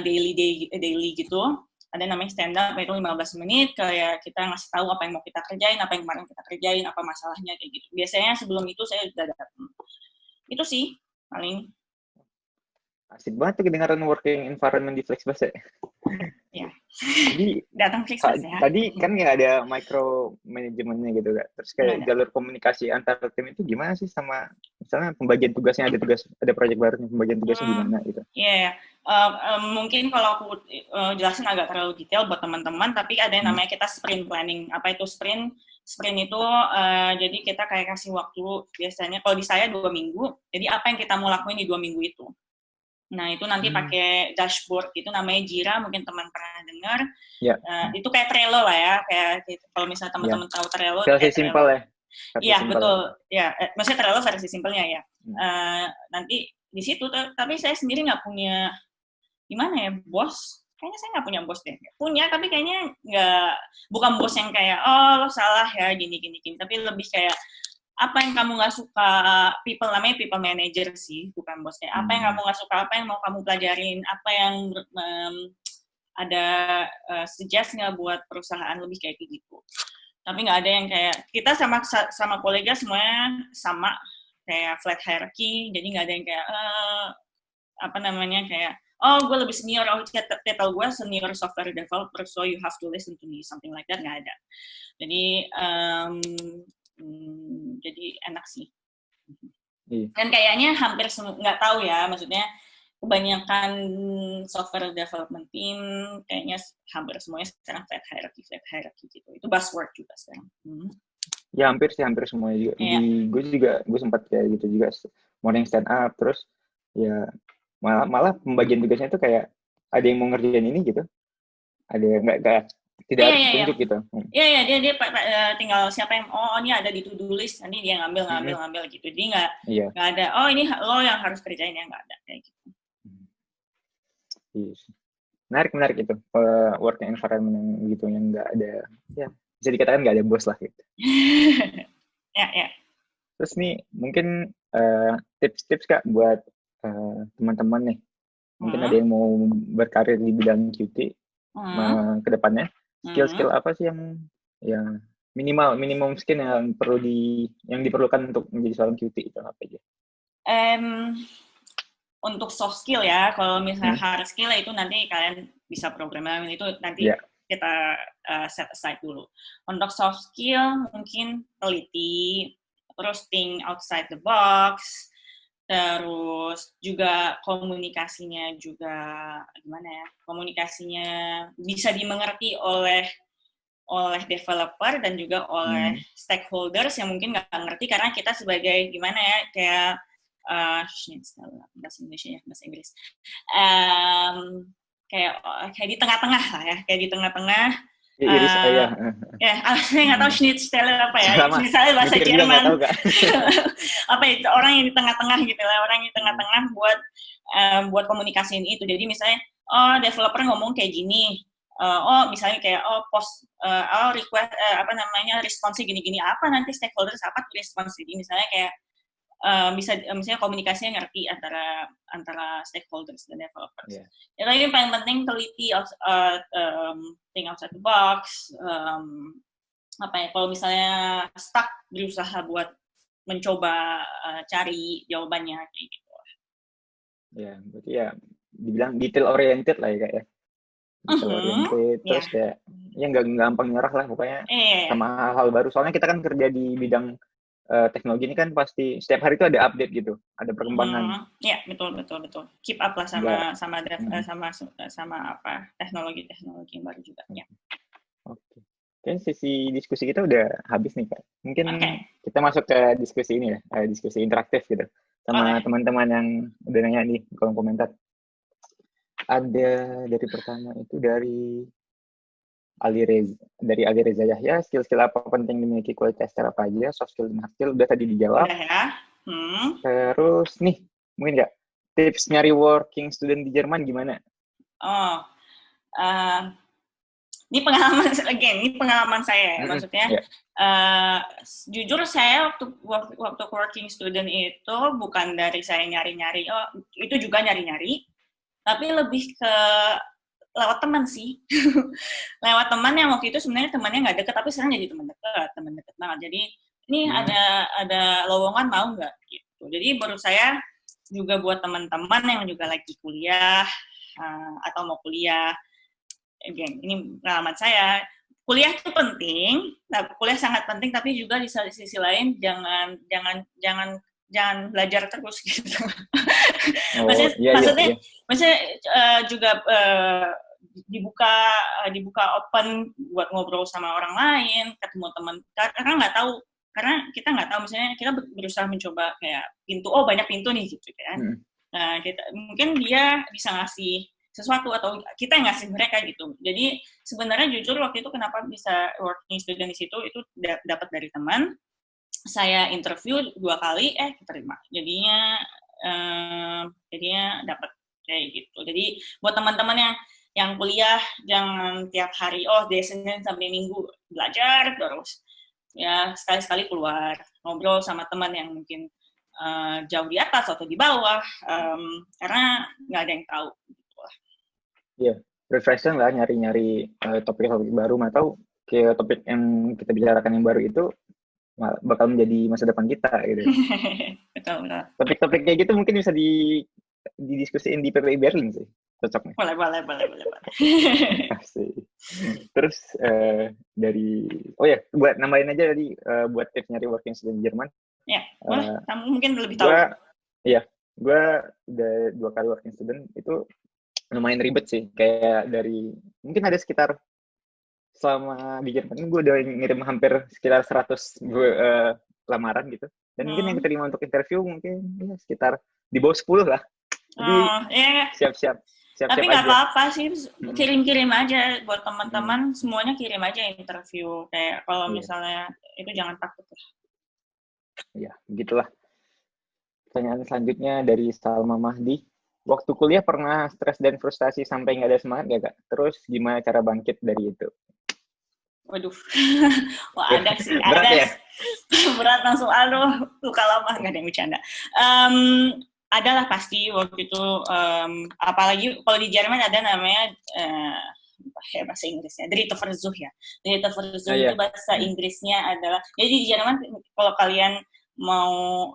daily gitu, ada namanya stand up, itu 15 menit, kayak kita ngasih tahu apa yang mau kita kerjain, apa yang kemarin kita kerjain, apa masalahnya, kayak gitu. Biasanya sebelum itu saya udah datang. Itu sih paling. Asik banget tuh kedengaran working environment di Flexbus ya. Ya. Jadi Datang Flexbus ya. tadi kan nggak ada micro manajemennya gitu kan. Terus kayak jalur komunikasi antar tim itu gimana sih, sama misalnya pembagian tugasnya, ada project barunya, pembagian tugasnya gimana gitu. Iya, mungkin kalau aku jelasin agak terlalu detail buat teman-teman, tapi ada yang namanya kita sprint planning. Apa itu sprint? Sprint itu jadi kita kayak kasih waktu, biasanya kalau di saya 2 minggu, jadi apa yang kita mau lakuin di 2 minggu itu. Nah, itu nanti pakai dashboard, itu namanya Jira, mungkin teman pernah dengar. Itu kayak Trello lah ya, kayak gitu. Kalau misalnya teman-teman tahu Trello. Versi simple ya? Iya, betul. Ya, maksudnya Trello versi simpelnya ya. Nanti di situ, tapi saya sendiri nggak punya, gimana ya, bos. Kayaknya saya nggak punya bos deh. Punya, tapi kayaknya bukan bos yang kayak, oh lo salah ya, gini. Tapi lebih kayak, apa yang kamu nggak suka, namanya people manager sih, bukan bosnya. Apa yang kamu nggak suka, apa yang mau kamu pelajarin, apa yang ada suggest nggak buat perusahaan, lebih kayak gitu. Tapi nggak ada yang kayak, kita sama kolega semuanya sama, kayak flat hierarchy, jadi nggak ada yang kayak, kayak, oh gue lebih senior, title gue senior software developer, so you have to listen to me, something like that, nggak ada. Jadi enak sih. Dan kayaknya hampir nggak tahu ya, maksudnya kebanyakan software development team kayaknya hampir semuanya sekarang flat hierarchy gitu. Itu buzzword juga sekarang. Ya hampir semuanya juga. Gue sempat kayak gitu juga, morning stand up, terus ya malah pembagian tugasnya itu kayak ada yang mau ngerjain ini gitu, ada yang nggak tidak harus ditunjuk gitu. Iya, dia tinggal siapa yang, ini ada di to-do list, nanti dia ngambil gitu. Jadi nggak ada, ini lo yang harus kerjain, ya nggak ada kayak gitu. Yes. Menarik itu, working environment yang gitu, yang nggak ada, ya bisa dikatakan nggak ada bos lah gitu. Ya. Terus nih mungkin tips-tips Kak buat teman-teman nih, mungkin ada yang mau berkarir di bidang QT ke depannya. Skill-skill apa sih yang minimum skill yang diperlukan untuk menjadi seorang QT itu apa aja? Untuk soft skill ya, kalau misalnya hard skill itu nanti kalian bisa programming, itu nanti kita set aside dulu. Untuk soft skill mungkin teliti, terus think outside the box, terus juga komunikasinya juga gimana ya? Komunikasinya bisa dimengerti oleh developer dan juga oleh stakeholders yang mungkin nggak ngerti, karena kita sebagai gimana ya, kayak bahasa Indonesia ya, bahasa Inggris. Kayak di tengah-tengah lah ya, kayak di tengah-tengah. Iris ayah. Ya, saya nggak tahu Schnittstelle apa ya. Misalnya bahasa Jerman. Apa itu, orang yang di tengah-tengah gitu lah, orang yang di tengah-tengah buat komunikasiin itu. Jadi misalnya, developer ngomong kayak gini. Misalnya kayak request responsnya gini-gini, apa nanti stakeholders apa respons ini, misalnya kayak misalnya komunikasinya ngerti antara stakeholders dan developers. Ya, tapi yang paling penting teliti, think outside the box. Kalau misalnya stuck, berusaha buat mencoba cari jawabannya kayak gitu. Ya, berarti ya dibilang detail oriented lah ya Kak ya. Detail oriented, terus kayak ya nggak gampang nyerah lah pokoknya sama hal-hal baru. Soalnya kita kan kerja di bidang teknologi ini kan pasti setiap hari itu ada update gitu, ada perkembangan. Iya, betul. Keep up lah sama apa teknologi yang baru juga. Ya. Oke. Sesi diskusi kita udah habis nih Kak. Mungkin kita masuk ke diskusi ini ya, diskusi interaktif gitu sama teman-teman yang udah nanya di kolom komentar. Ada dari pertama itu dari Ali Reza Yahya, skill-skill apa penting dimiliki kualitas apa aja, soft skill dan hard skill udah tadi dijawab. Udah ya. Terus nih, mungkin nggak tips nyari working student di Jerman gimana? Ini pengalaman saya, maksudnya jujur saya waktu working student itu bukan dari saya nyari-nyari, itu juga nyari-nyari, tapi lebih ke lewat teman sih. Lewat teman yang waktu itu sebenarnya temannya nggak deket, tapi sekarang jadi teman deket banget. Jadi ini ada lowongan, mau nggak gitu. Jadi menurut saya juga buat teman-teman yang juga lagi kuliah atau mau kuliah. Again, ini pengalaman saya. Kuliah itu penting, kuliah sangat penting, tapi juga di sisi lain jangan belajar terus gitu. Maksudnya juga dibuka open buat ngobrol sama orang lain, ketemu teman, karena kita nggak tahu, misalnya kita berusaha mencoba kayak banyak pintu nih gitu kan. Nah, mungkin dia bisa ngasih sesuatu atau kita yang ngasih mereka gitu. Jadi sebenarnya jujur waktu itu kenapa bisa working student di situ itu dapat dari teman. Saya interview 2 kali, keterima. Jadinya dapat kayak gitu. Jadi buat teman-teman yang kuliah jangan tiap hari dari Senin sampai Minggu belajar terus. Ya sekali-sekali keluar ngobrol sama teman yang mungkin jauh di atas atau di bawah, karena nggak ada yang tahu. Iya, refreshing lah nyari-nyari topik-topik baru, atau kayak topik yang kita bicarakan yang baru itu bakal menjadi masa depan kita gitu. Betul. Topik-topik kayak gitu mungkin bisa didiskusiin di PPI Berlin sih, cocok nih. Boleh. Asik. Terus buat nambahin aja tadi buat tips nyari working student di Jerman. Ya, boleh. Kamu mungkin lebih tahu. Gue udah 2 kali working student, itu lumayan ribet sih. Kayak mungkin ada sekitar, selama di Jerman gue udah ngirim hampir sekitar 100 lamaran gitu. Dan mungkin yang diterima untuk interview mungkin sekitar di bawah 10 lah. Jadi siap-siap tapi nggak apa-apa sih, kirim-kirim aja buat teman-teman, semuanya kirim aja interview. Kayak kalau misalnya itu jangan takut lah. Ya, begitulah. Pertanyaan selanjutnya dari Salma Mahdi. Waktu kuliah pernah stres dan frustasi sampai nggak ada semangat nggak, Kak? Terus gimana cara bangkit dari itu? Waduh, ada sih. Berat ya? Berat langsung, luka lama, nggak ada yang bercanda. Adalah pasti waktu itu, apalagi kalau di Jerman ada namanya, bahasa Inggrisnya, Drittversuch ya. Drittversuch itu bahasa Inggrisnya adalah, jadi di Jerman kalau kalian mau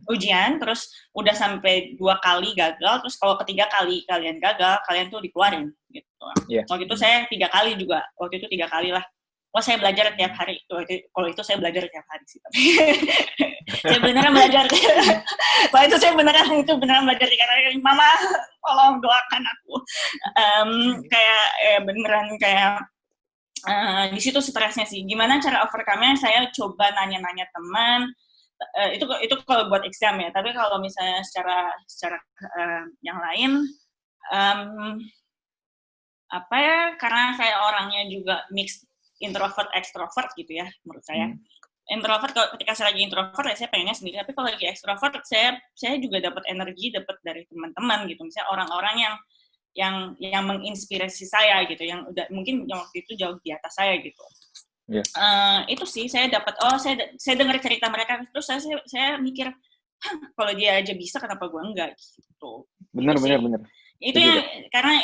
ujian, terus udah sampai 2 kali gagal, terus kalau ketiga kali kalian gagal, kalian tuh dikeluarin gitu. Waktu itu saya 3 kali juga, waktu itu 3 kali lah. Saya belajar tiap hari. Kalau itu saya belajar tiap hari sih. Saya beneran belajar. Kalau itu saya beneran belajar tiap hari. Mama, tolong doakan aku. Beneran di situ stresnya sih. Gimana cara overcome-nya? Saya coba nanya-nanya teman. Itu kalau buat exam ya. Tapi kalau misalnya secara yang lain, karena saya orangnya juga mix introvert extrovert gitu ya menurut saya. Introvert, ketika saya lagi introvert saya pengennya sendiri, tapi kalau lagi extrovert saya juga dapat energi, dapat dari teman-teman gitu, misalnya orang-orang yang menginspirasi saya gitu, yang udah mungkin yang waktu itu jauh di atas saya gitu. Itu sih saya dapat, saya dengar cerita mereka, terus saya mikir, kalau dia aja bisa kenapa gue enggak gitu. Benar. Itu yang karena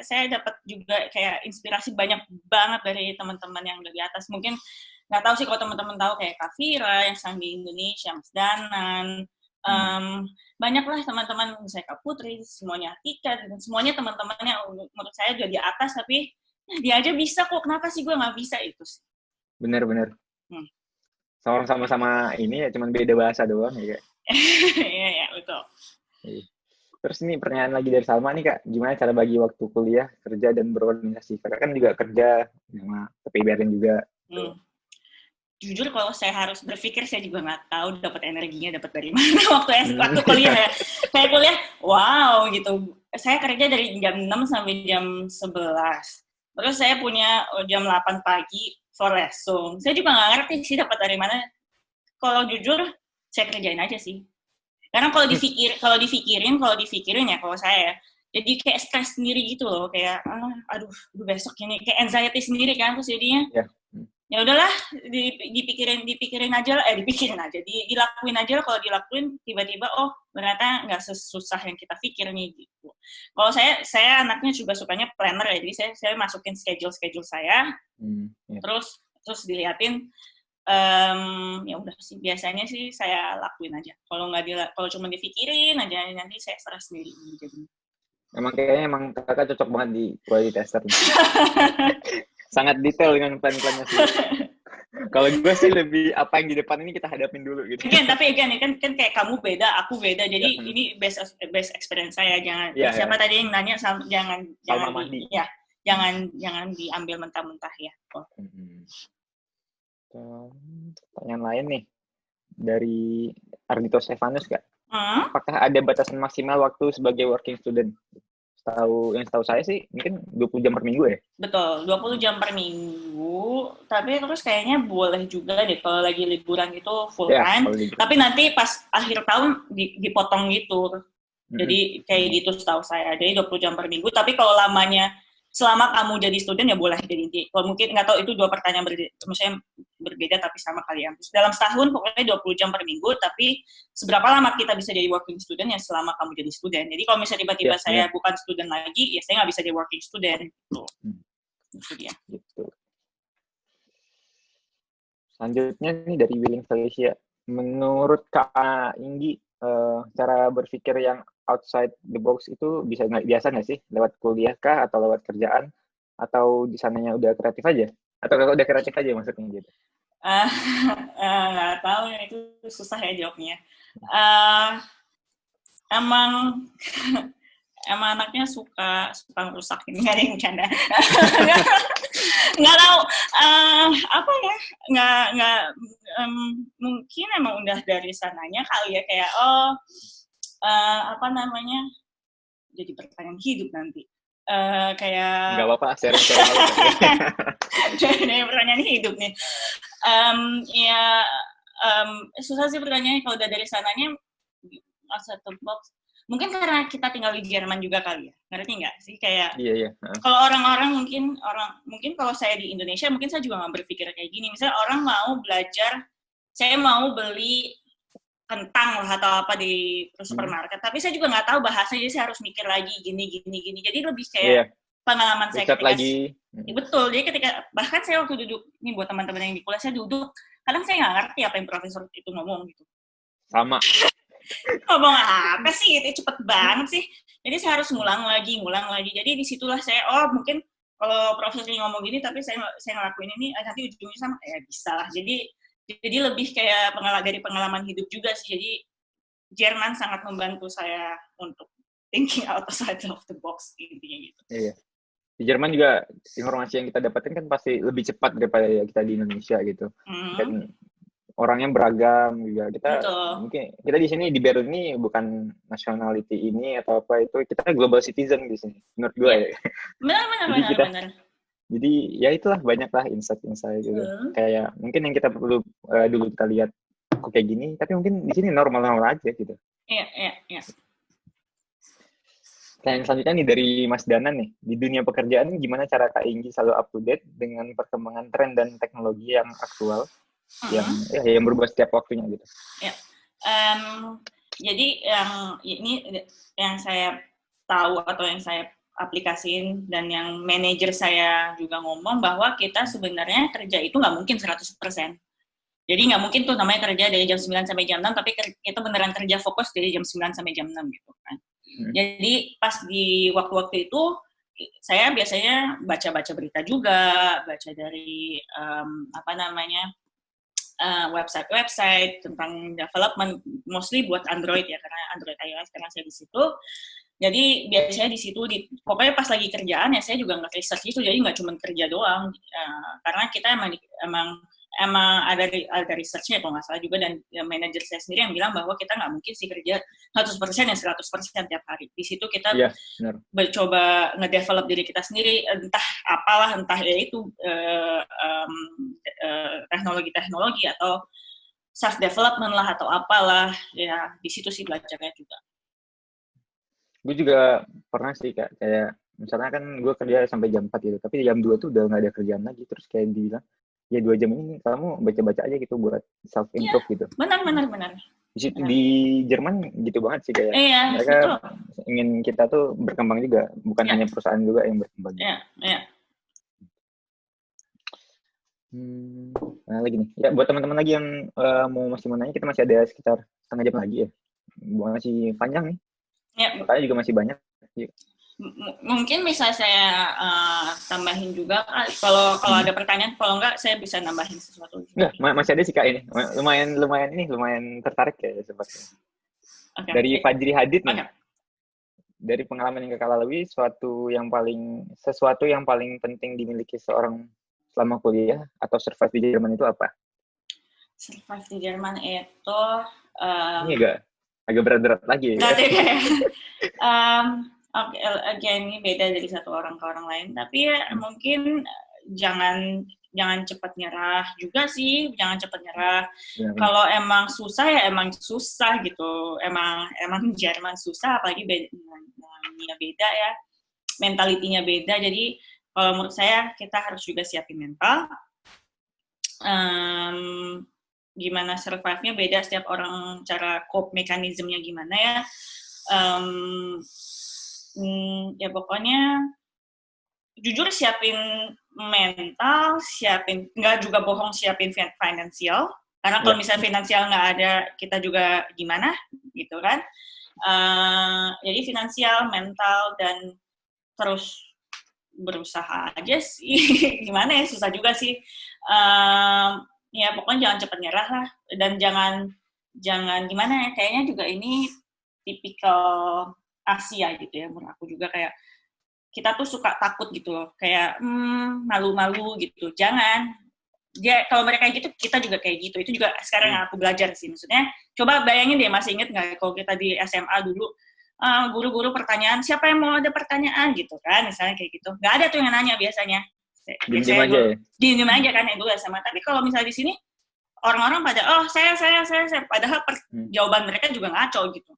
saya dapat juga kayak inspirasi banyak banget dari teman-teman yang dari atas. Mungkin nggak tahu sih kalau teman-teman tahu kayak Kak Fira yang sang di Indonesia, Mas Danan, banyaklah teman-teman, misalnya Kak Putri, semuanya Tika, dan semuanya teman-teman yang menurut saya udah di atas, tapi dia aja bisa kok, kenapa sih gue nggak bisa, itu sih. Benar. Sama-sama ini ya, cuman beda bahasa doang ya. Iya, betul. Terus ini pertanyaan lagi dari Salma nih, Kak, gimana cara bagi waktu kuliah, kerja, dan berorganisasi? Kakak kan juga kerja sama PPI Berlin juga. Jujur kalau saya harus berpikir, saya juga nggak tahu dapat energinya dapat dari mana waktu kuliah ya. Saya kuliah, wow gitu. Saya kerja dari jam 6 sampai jam 11. Terus saya punya jam 8 pagi for lesson. Saya juga nggak ngerti sih dapat dari mana. Kalau jujur, saya kerjain aja sih. Karena kalau dipikirin ya kalau saya, jadi kayak stres sendiri gitu loh, kayak aduh besok ini kayak anxiety sendiri kan, terus jadinya ya udahlah dipikirin aja lah, dilakuin aja lah. Kalau dilakuin tiba-tiba ternyata nggak sesusah yang kita pikir nih gitu. Kalau saya anaknya juga sukanya planner ya, jadi saya masukin schedule saya, terus diliatin Ya udah sih, biasanya sih saya lakuin aja. Kalau cuma dipikirin aja, nanti saya stres sendiri jadinya. Emang kakak cocok banget di quality tester. Sangat detail dengan plan-plannya sih. Kalau gue sih lebih apa yang di depan ini kita hadapin dulu gitu. Tapi kan kayak kamu beda, aku beda. Jadi ini best experience saya. Jangan siapa tadi yang nanya jangan diambil mentah-mentah ya. Pertanyaan lain nih dari Ardhito Stefanus kak. Apakah ada batasan maksimal waktu sebagai working student? Setahu saya sih mungkin 20 jam per minggu ya? Betul, 20 jam per minggu, tapi terus kayaknya boleh juga deh kalau lagi liburan itu full time, tapi nanti pas akhir tahun dipotong gitu. Jadi kayak gitu setahu saya, jadi 20 jam per minggu, tapi kalau lamanya selama kamu jadi student ya boleh jadi. Kalau mungkin nggak tahu itu dua pertanyaan berbeda tapi sama kali ya. Dalam setahun pokoknya 20 jam per minggu, tapi seberapa lama kita bisa jadi working student ya selama kamu jadi student. Jadi kalau misalnya tiba-tiba saya bukan student lagi, ya saya nggak bisa jadi working student. Itu dia. Gitu. Selanjutnya nih dari Willing Felicia. Menurut Kak Inggi, cara berpikir yang outside the box itu biasa nggak sih? Lewat kuliah kah? Atau lewat kerjaan? Atau di sananya udah kreatif aja? Atau kakak udah kreatif aja maksudnya gitu? Nggak tahu, itu susah ya jawabnya. Emang anaknya suka ngerusakin, nggak ada yang bercanda. Nggak tahu apa ya, nggak mungkin emang udah dari sananya kali ya, kayak apa namanya, jadi pertanyaan hidup nanti. Kayak nggak apa-apa, sharing jadi pertanyaan hidup nih. Susah sih pertanyaannya kalau udah dari sananya outside the box. Mungkin karena kita tinggal di Jerman juga kali ya, ngerti nggak sih, kayak iya. Kalau orang-orang mungkin kalau saya di Indonesia mungkin saya juga nggak berpikir kayak gini. Misalnya orang mau belajar, saya mau beli kentang lah atau apa di supermarket, tapi saya juga nggak tahu bahasanya, jadi saya harus mikir lagi gini. Jadi lebih kayak pengalaman saya ketika betul. Jadi ketika bahkan saya waktu duduk, ini buat teman-teman yang di kuliah, saya duduk, kadang saya nggak ngerti apa yang profesor itu ngomong gitu. Sama. Ngomong apa sih, itu cepet banget sih. Jadi saya harus ngulang lagi. Jadi disitulah saya, mungkin kalau profesor ngomong gini, tapi saya ngelakuin ini, nanti ujungnya sama, ya bisa lah. Jadi lebih kayak dari pengalaman hidup juga sih. Jadi Jerman sangat membantu saya untuk thinking outside of the box, intinya gitu. Iya. Di Jerman juga informasi yang kita dapatkan kan pasti lebih cepat daripada kita di Indonesia gitu. Dan orangnya beragam juga. Mungkin kita di sini di Berlin ini bukan nationality ini atau apa itu, kita global citizen di sini menurut gue ya. Benar. Jadi ya itulah, banyaklah insight gitu. Kayak mungkin yang kita perlu dulu kita lihat kok kayak gini, tapi mungkin di sini normal aja gitu. Iya. Yang selanjutnya nih dari Mas Danan nih, di dunia pekerjaan gimana cara Kak Inggi selalu up to date dengan perkembangan tren dan teknologi yang aktual? Yang berubah setiap waktunya gitu. Ya. Jadi yang saya tahu atau yang saya aplikasiin dan yang manajer saya juga ngomong bahwa kita sebenarnya kerja itu nggak mungkin 100%. Jadi nggak mungkin tuh namanya kerja dari jam 9 sampai jam 6, tapi kita beneran kerja fokus dari jam 9 sampai jam 6 gitu kan. Jadi pas di waktu-waktu itu saya biasanya baca-baca berita juga, baca dari website tentang development, mostly buat Android ya, karena Android iOS karena saya di situ. Jadi biasanya di situ, pokoknya pas lagi kerjaan ya saya juga nggak research itu, jadi nggak cuma kerja doang, karena kita emang ada researchnya kalau nggak salah juga, dan manajer saya sendiri yang bilang bahwa kita nggak mungkin sih kerja 100% dan 100% tiap hari. Di situ kita coba ngedevelop diri kita sendiri, entah ya itu teknologi atau self development lah atau apalah ya, di situ sih belajarnya juga. Gue juga pernah sih Kak, kayak misalnya kan gue kerja sampai jam 4 gitu, tapi jam 2 tuh udah nggak ada kerjaan lagi, terus kayak dibilang ya 2 jam ini kamu baca-baca aja gitu buat self improve gitu. Benar. Di situ di Jerman gitu banget sih kayak mereka betul. Ingin kita tuh berkembang juga, bukan hanya perusahaan juga yang berkembang. Iya. Nah, lagi nih. Ya, buat teman-teman lagi yang masih mau nanya, kita masih ada sekitar setengah jam lagi ya. Masih panjang nih. Ya, Makanya juga masih banyak. Ya. Mungkin bisa saya tambahin juga kalau ada pertanyaan, kalau enggak saya bisa nambahin sesuatu. Enggak, masih ada sih Kak ini. Lumayan tertarik ya sepertinya. Okay. Dari Fajri Hadid nih. Okay. Dari pengalaman yang Kakak lalui, sesuatu yang paling penting dimiliki seorang selama kuliah atau survive di Jerman itu apa? Survive di Jerman itu ini agak berat-berat lagi ya. Okay, again ini beda dari satu orang ke orang lain, tapi ya, mungkin jangan cepat nyerah juga sih, jangan cepat nyerah. Kalau emang susah ya emang susah gitu, emang Jerman susah, apalagi beda ya, mentalitinya beda. Jadi kalau menurut saya kita harus juga siapin mental. Gimana survive-nya beda setiap orang, cara cope mekanismenya gimana ya. Ya pokoknya jujur siapin mental, nggak juga bohong siapin finansial, karena kalau misalnya finansial nggak ada, kita juga gimana gitu kan. Jadi finansial, mental, dan terus berusaha aja sih. Gimana ya, susah juga sih. Ya pokoknya jangan cepat nyerah lah, dan jangan gimana ya, kayaknya juga ini tipikal Asia gitu ya, menurut aku juga kayak kita tuh suka takut gitu loh, kayak malu-malu gitu. Jangan, kalau mereka kayak gitu, kita juga kayak gitu. Itu juga sekarang yang aku belajar sih. Maksudnya, coba bayangin deh, masih inget nggak kalau kita di SMA dulu, guru-guru pertanyaan, siapa yang mau ada pertanyaan gitu kan, misalnya kayak gitu. Nggak ada tuh yang nanya biasanya. Diem aja ya? Diem aja kan, yang dulu SMA. Tapi kalau misalnya di sini, orang-orang pada, saya. Padahal jawaban mereka juga ngaco gitu.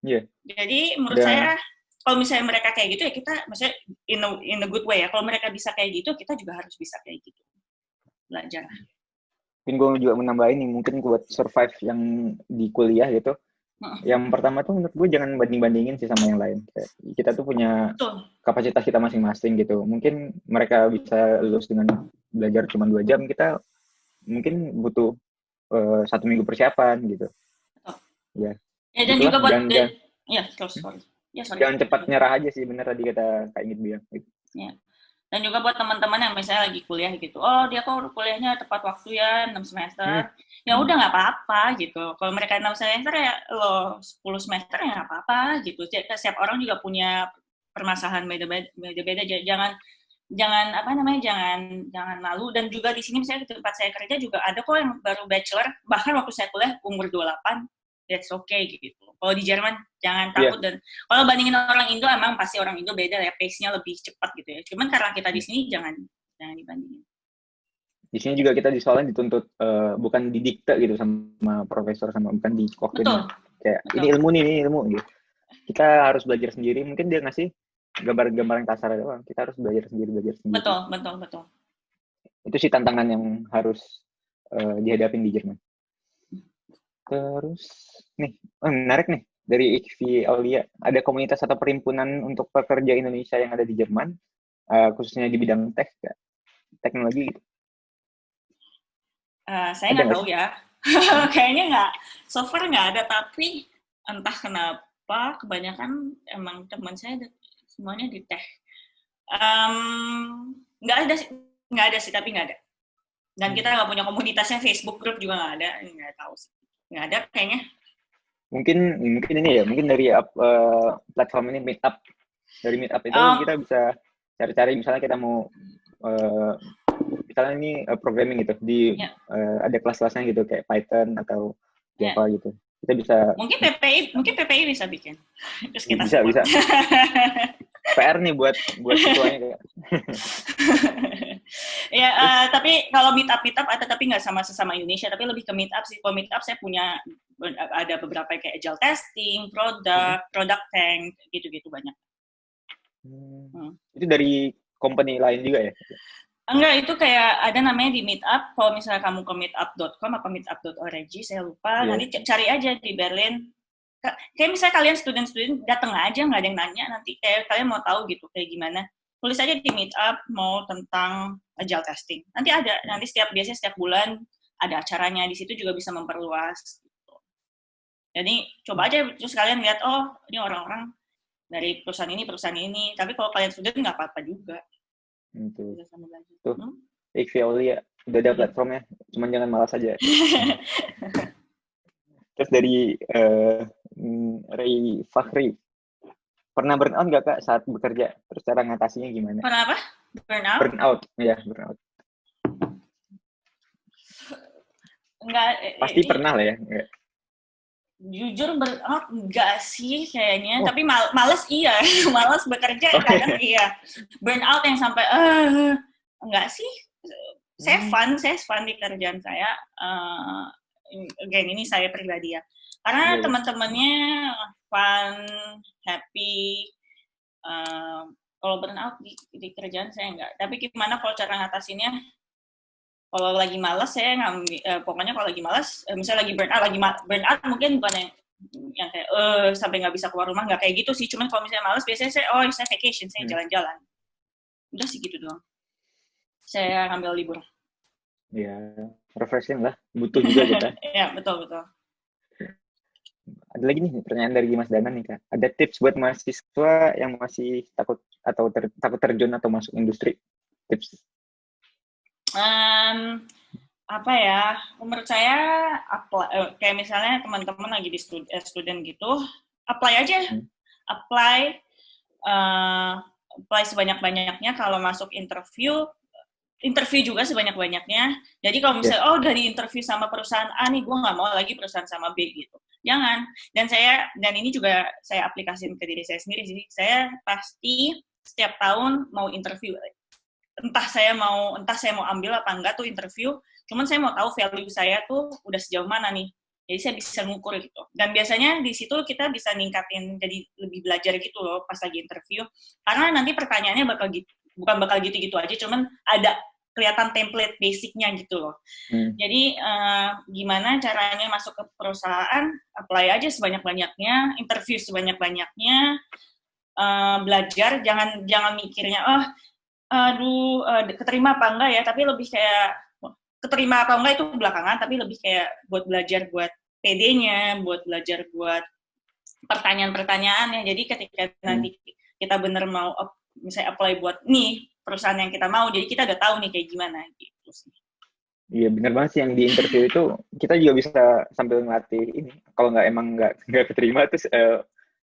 Iya. Jadi menurut saya, kalau misalnya mereka kayak gitu ya kita, maksudnya in a good way ya, kalau mereka bisa kayak gitu, kita juga harus bisa kayak gitu. Belajar. Mungkin gue juga menambahin nih, mungkin buat survive yang di kuliah gitu. Yang pertama tuh menurut gue jangan banding-bandingin sih sama yang lain. Kita tuh punya kapasitas kita masing-masing gitu. Mungkin mereka bisa lulus dengan belajar cuma 2 jam, kita mungkin butuh 1 minggu persiapan gitu. Ya. Dan juga buat jangan cepat nyerah aja sih, bener tadi kata Kak Ingrid bilang. Gitu. Ya. Dan juga buat teman-teman yang misalnya lagi kuliah gitu, dia kok kuliahnya tepat waktu ya, 6 semester. Ya udah nggak apa-apa gitu. Kalau mereka 6 semester ya lo 10 semester ya nggak apa-apa gitu. Setiap orang juga punya permasalahan beda-beda. Jangan malu. Dan juga di sini misalnya di tempat saya kerja juga ada kok yang baru bachelor, bahkan waktu saya kuliah umur 28, that's okay gitu. Kalau di Jerman jangan takut, dan kalau bandingin orang Indo, emang pasti orang Indo beda ya, pace-nya lebih cepat gitu ya. Cuman karena kita di sini jangan dibandingin. Di sini juga kita soalnya dituntut bukan didikte gitu sama profesor, bukan dikokin kayak ini ilmu gitu. Kita harus belajar sendiri. Mungkin dia ngasih gambar-gambar yang kasar doang. Kita harus belajar sendiri. Betul. Itu sih tantangan yang harus dihadapin di Jerman. Terus nih, menarik nih, dari IKV Aulia, ada komunitas atau perhimpunan untuk pekerja Indonesia yang ada di Jerman, khususnya di bidang teknologi gitu? Saya nggak tahu ya. Kayaknya nggak, so far nggak ada, tapi entah kenapa kebanyakan emang teman saya semuanya di tech. Nggak ada sih, tapi nggak ada. Dan kita nggak punya komunitasnya, Facebook group juga nggak ada, nggak tahu sih. Nggak ada kayaknya. Mungkin ini ya, mungkin dari platform ini Meetup. Dari Meetup itu kita bisa cari-cari, misalnya kita mau misalnya ini programming gitu, ada kelas-kelasnya gitu kayak Python atau Java gitu. Kita bisa mungkin PPI bisa bikin. Terus kita bisa. PR nih buat ketuanya. Ya, tapi kalau meetup ada, tapi nggak sama sesama Indonesia, tapi lebih ke meetup sih. Kalau meetup saya punya ada beberapa kayak agile testing, product tank, gitu-gitu banyak. Itu dari company lain juga ya? Enggak, itu kayak ada namanya di Meetup. Kalau misalnya kamu ke meetup.com apa meetup.org, saya lupa. Nanti cari aja di Berlin. Kayak misalnya kalian student datang aja, nggak ada yang nanya. Nanti kayak kalian mau tahu gitu kayak gimana. tulis aja di Meetup mau tentang agile testing. Nanti biasanya setiap bulan ada acaranya, di situ juga bisa memperluas. Gitu. Jadi coba aja terus kalian lihat, oh ini orang-orang dari perusahaan ini. Tapi kalau kalian sudah nggak apa-apa juga. Tuh, Ikviaulia udah ada platformnya, cuman jangan malas aja. Terus dari Ray Fakhri, pernah burnout nggak Kak saat bekerja? Terus cara ngatasinya gimana? Pernah apa? Burnout? Burnout, ya burnout. Enggak. Pasti pernah lah ya. Enggak. Jujur burnout enggak sih kayaknya, tapi males iya. Males bekerja kadang iya. Burnout yang sampai enggak sih. Saya fun di kerjaan saya. Again, ini saya pribadi ya. Karena teman-temannya fun, happy. Kalau burnout di kerjaan saya enggak. Tapi gimana kalau cara ngatasinnya? Kalau lagi malas saya pokoknya kalau lagi malas, misalnya lagi burnout mungkin bukan yang kayak sampai nggak bisa keluar rumah, nggak kayak gitu sih. Cuman kalau misalnya malas biasanya saya vacation, saya jalan-jalan. Udah sih gitu doang. Saya ambil libur. Ya, refreshing lah. Butuh juga kita. Ya, betul. Ada lagi nih pertanyaan dari Mas Danan nih Kak. Ada tips buat mahasiswa yang masih takut atau takut terjun atau masuk industri? Tips? Apa ya? Menurut saya kayak misalnya teman-teman lagi di student gitu, apply aja. Apply sebanyak-banyaknya. Kalau masuk interview juga sebanyak-banyaknya. Jadi kalau misalnya, udah di interview sama perusahaan A nih, gue nggak mau lagi perusahaan sama B gitu. Jangan. Dan ini juga saya aplikasiin ke diri saya sendiri. Jadi saya pasti setiap tahun mau interview. Entah saya mau ambil apa enggak tuh interview. Cuman saya mau tahu value saya tuh udah sejauh mana nih. Jadi saya bisa ngukur gitu. Dan biasanya di situ kita bisa ningkatin, jadi lebih belajar gitu loh pas lagi interview. Karena nanti pertanyaannya bukan bakal gitu-gitu aja, cuman ada kelihatan template basicnya gitu loh. Jadi gimana caranya masuk ke perusahaan, apply aja sebanyak-banyaknya, interview sebanyak-banyaknya, belajar, jangan mikirnya keterima apa enggak ya, tapi lebih kayak keterima atau enggak itu belakangan, tapi lebih kayak buat belajar buat PD-nya, buat belajar buat pertanyaan-pertanyaannya. Jadi ketika nanti kita bener mau misalnya apply buat nih perusahaan yang kita mau, jadi kita udah tahu nih kayak gimana gitu sih. Iya benar banget sih, yang di interview itu kita juga bisa sambil ngelatih ini. Kalau nggak keterima terus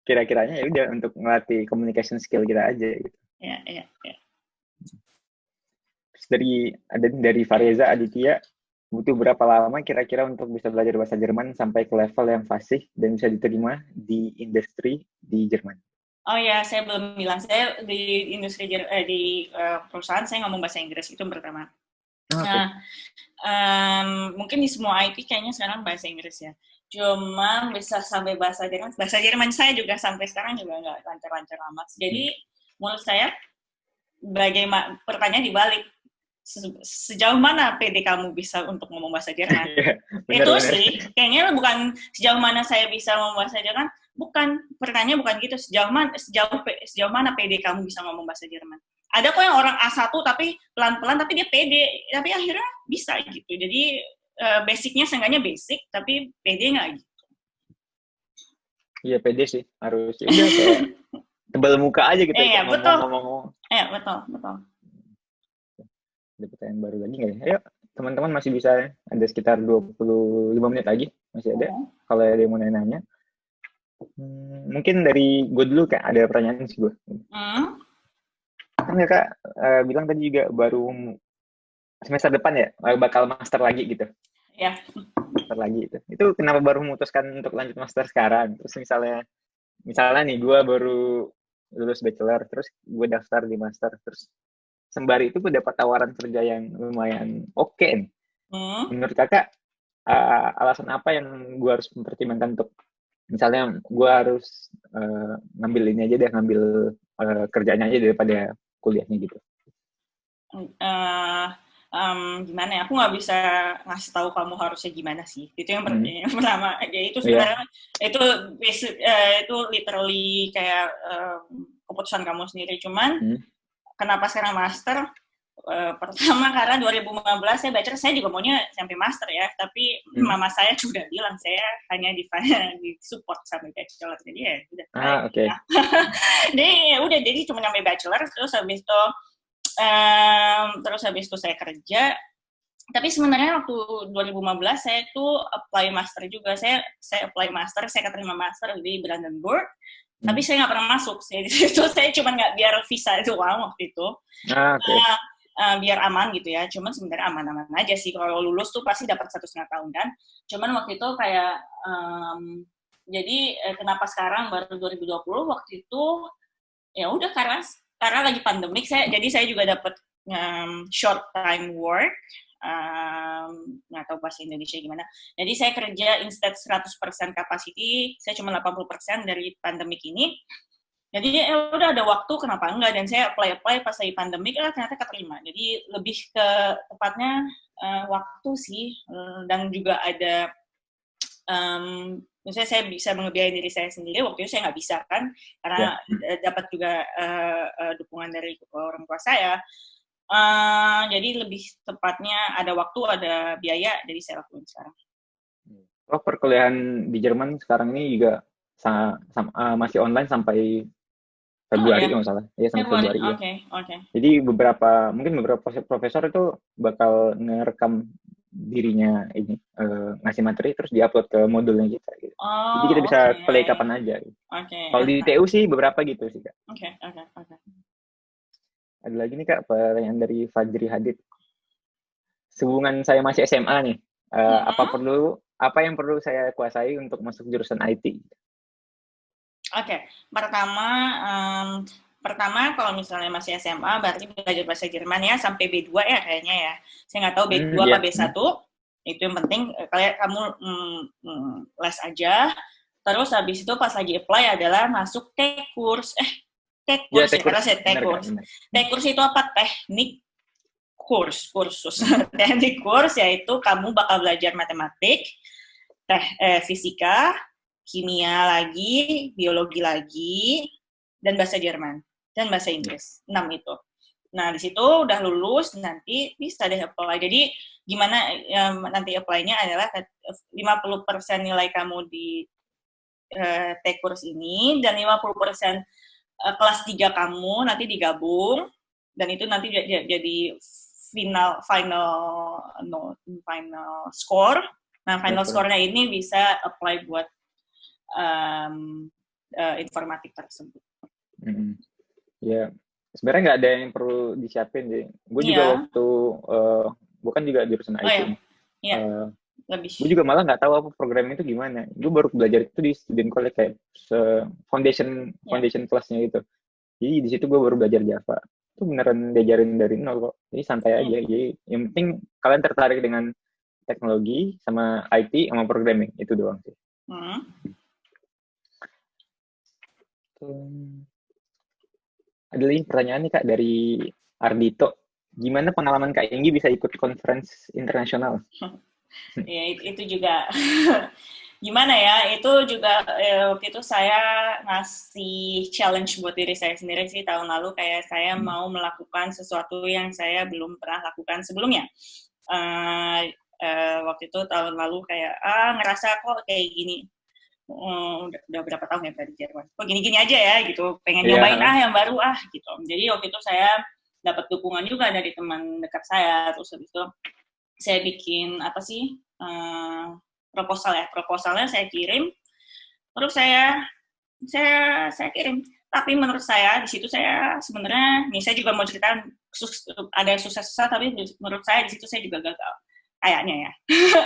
kira-kiranya ya udah untuk ngelatih communication skill kita aja gitu. Iya. Terus dari Fareza Aditya, butuh berapa lama kira-kira untuk bisa belajar bahasa Jerman sampai ke level yang fasih dan bisa diterima di industri di Jerman? Oh ya, saya belum bilang. Saya di industri di perusahaan saya ngomong bahasa Inggris, itu yang pertama. Okay. Nah, mungkin di semua IT kayaknya sekarang bahasa Inggris ya. Cuma bisa sampai bahasa Jerman saya juga sampai sekarang juga nggak lancar-lancar amat. Jadi menurut saya pertanyaan dibalik, sejauh mana PD kamu bisa untuk ngomong bahasa Jerman? Bener. Sih, kayaknya bukan sejauh mana saya bisa ngomong bahasa Jerman. Bukan, pertanyaannya bukan gitu. Sejauh mana PD kamu bisa ngomong bahasa Jerman? Ada kok yang orang A1 tapi pelan-pelan tapi dia PD, tapi akhirnya bisa gitu. Jadi basicnya seenggaknya basic, tapi PD nggak gitu. Iya, PD sih. Harus udah kayak tebal muka aja gitu. Iya, betul. Ngomong. Iya, betul. Ada pertanyaan baru lagi nggak ya? Ayo, teman-teman masih bisa, ada sekitar 25 menit lagi. Masih ada, kalau ada yang mau nanya. Mungkin dari gue dulu Kak, ada pertanyaan sih gue. Kan ya Kak bilang tadi juga baru semester depan ya bakal master lagi gitu. Iya. Master lagi itu. Itu kenapa baru memutuskan untuk lanjut master sekarang? Terus misalnya nih gue baru lulus bachelor, terus gue daftar di master, terus sembari itu gue dapat tawaran kerja yang lumayan oke nih. Menurut Kakak alasan apa yang gue harus mempertimbangkan untuk misalnya gue harus ngambil ini aja deh, ngambil kerjanya aja daripada kuliahnya gitu. Gimana ya? Aku nggak bisa ngasih tahu kamu harusnya gimana sih. Itu yang pertama. Jadi itu sebenarnya itu literally kayak keputusan kamu sendiri. Cuman kenapa sekarang master? Pertama karena 2015 saya bachelor, saya juga maunya sampai master ya, tapi mama saya sudah bilang saya hanya di support sampai bachelor, jadi ya udah. Oke. Jadi cuma sampai bachelor, terus habis itu saya kerja. Tapi sebenarnya waktu 2015 saya tuh apply master juga. Saya apply master, saya keterima master di Brandenburg. Tapi saya nggak pernah masuk. Saya cuma nggak biar visa itu waktu itu. Biar aman gitu ya. Cuman sebenarnya aman-aman aja sih. Kalau lulus tuh pasti dapat 1,5 tahun kan. Cuman waktu itu kayak jadi kenapa sekarang baru 2020 waktu itu ya udah karena lagi pandemik jadi saya juga dapat short time work. Nggak tahu bahasa Indonesia gimana. Jadi saya kerja instead 100% capacity, saya cuma 80% dari pandemik ini. Jadi udah ada waktu, kenapa enggak? Dan saya apply pas lagi pandemik, ternyata keterima. Jadi lebih ke tepatnya waktu sih, dan juga ada misalnya saya bisa ngebiayain diri saya sendiri, waktu itu saya nggak bisa kan, karena dapat juga dukungan dari orang tua saya. Jadi lebih tepatnya ada waktu, ada biaya, jadi saya lakuin sekarang. Perkuliahan di Jerman sekarang ini juga masih online sampai Februari kalau salah. Ya, sampai Februari. Oke. Jadi mungkin beberapa profesor itu bakal ngerekam dirinya ini ngasih materi terus diupload ke modulnya kita gitu. Jadi kita bisa play kapan aja gitu. Kalau di TU sih beberapa gitu sih, Kak. Oke. Ada lagi nih, Kak, pertanyaan dari Fajri Hadid. Sehubungan saya masih SMA nih, apa yang perlu saya kuasai untuk masuk jurusan IT? Oke. Pertama kalau misalnya masih SMA berarti belajar bahasa Jerman ya sampai B2 ya kayaknya ya. Saya nggak tahu B2 apa B1. Itu yang penting kamu les aja. Terus habis itu pas lagi apply adalah masuk tech course. Tech course. Tech course itu apa? Teknik kursus. Teknik course yaitu kamu bakal belajar matematik, fisika, kimia lagi, biologi lagi, dan bahasa Jerman dan bahasa Inggris. 6 itu. Nah, di situ udah lulus nanti bisa deh apply. Jadi gimana nanti apply-nya adalah 50% nilai kamu di tech course ini dan 50% kelas 3 kamu nanti digabung dan itu nanti jadi final score. Nah, final score-nya ini bisa apply buat informatik tersebut. Ya, sebenarnya nggak ada yang perlu disiapin deh. Gue juga waktu bukan juga jurusan IT. Gue juga malah nggak tahu apa programming itu gimana. Gue baru belajar itu di student college kayak foundation class-nya itu. Jadi di situ gue baru belajar Java. Itu beneran diajarin dari nol kok. Jadi santai aja. Jadi yang penting kalian tertarik dengan teknologi sama IT sama programming itu doang sih. Ada lagi pertanyaan nih, Kak, dari Ardito. Gimana pengalaman Kak Enggi bisa ikut conference internasional? Ya, itu juga gimana ya, itu juga waktu itu saya ngasih challenge buat diri saya sendiri sih tahun lalu, kayak saya mau melakukan sesuatu yang saya belum pernah lakukan sebelumnya. Waktu itu tahun lalu kayak ngerasa kok kayak gini, udah berapa tahun ya dari Jerman, kok gini-gini aja ya gitu, pengen nyobain yang baru gitu. Jadi waktu itu saya dapat dukungan juga dari teman dekat saya, terus habis itu saya bikin proposalnya saya kirim, terus saya kirim. Tapi menurut saya di situ saya sebenarnya, saya juga mau cerita ada yang susah-susah, tapi menurut saya di situ saya juga gagal kayaknya ya.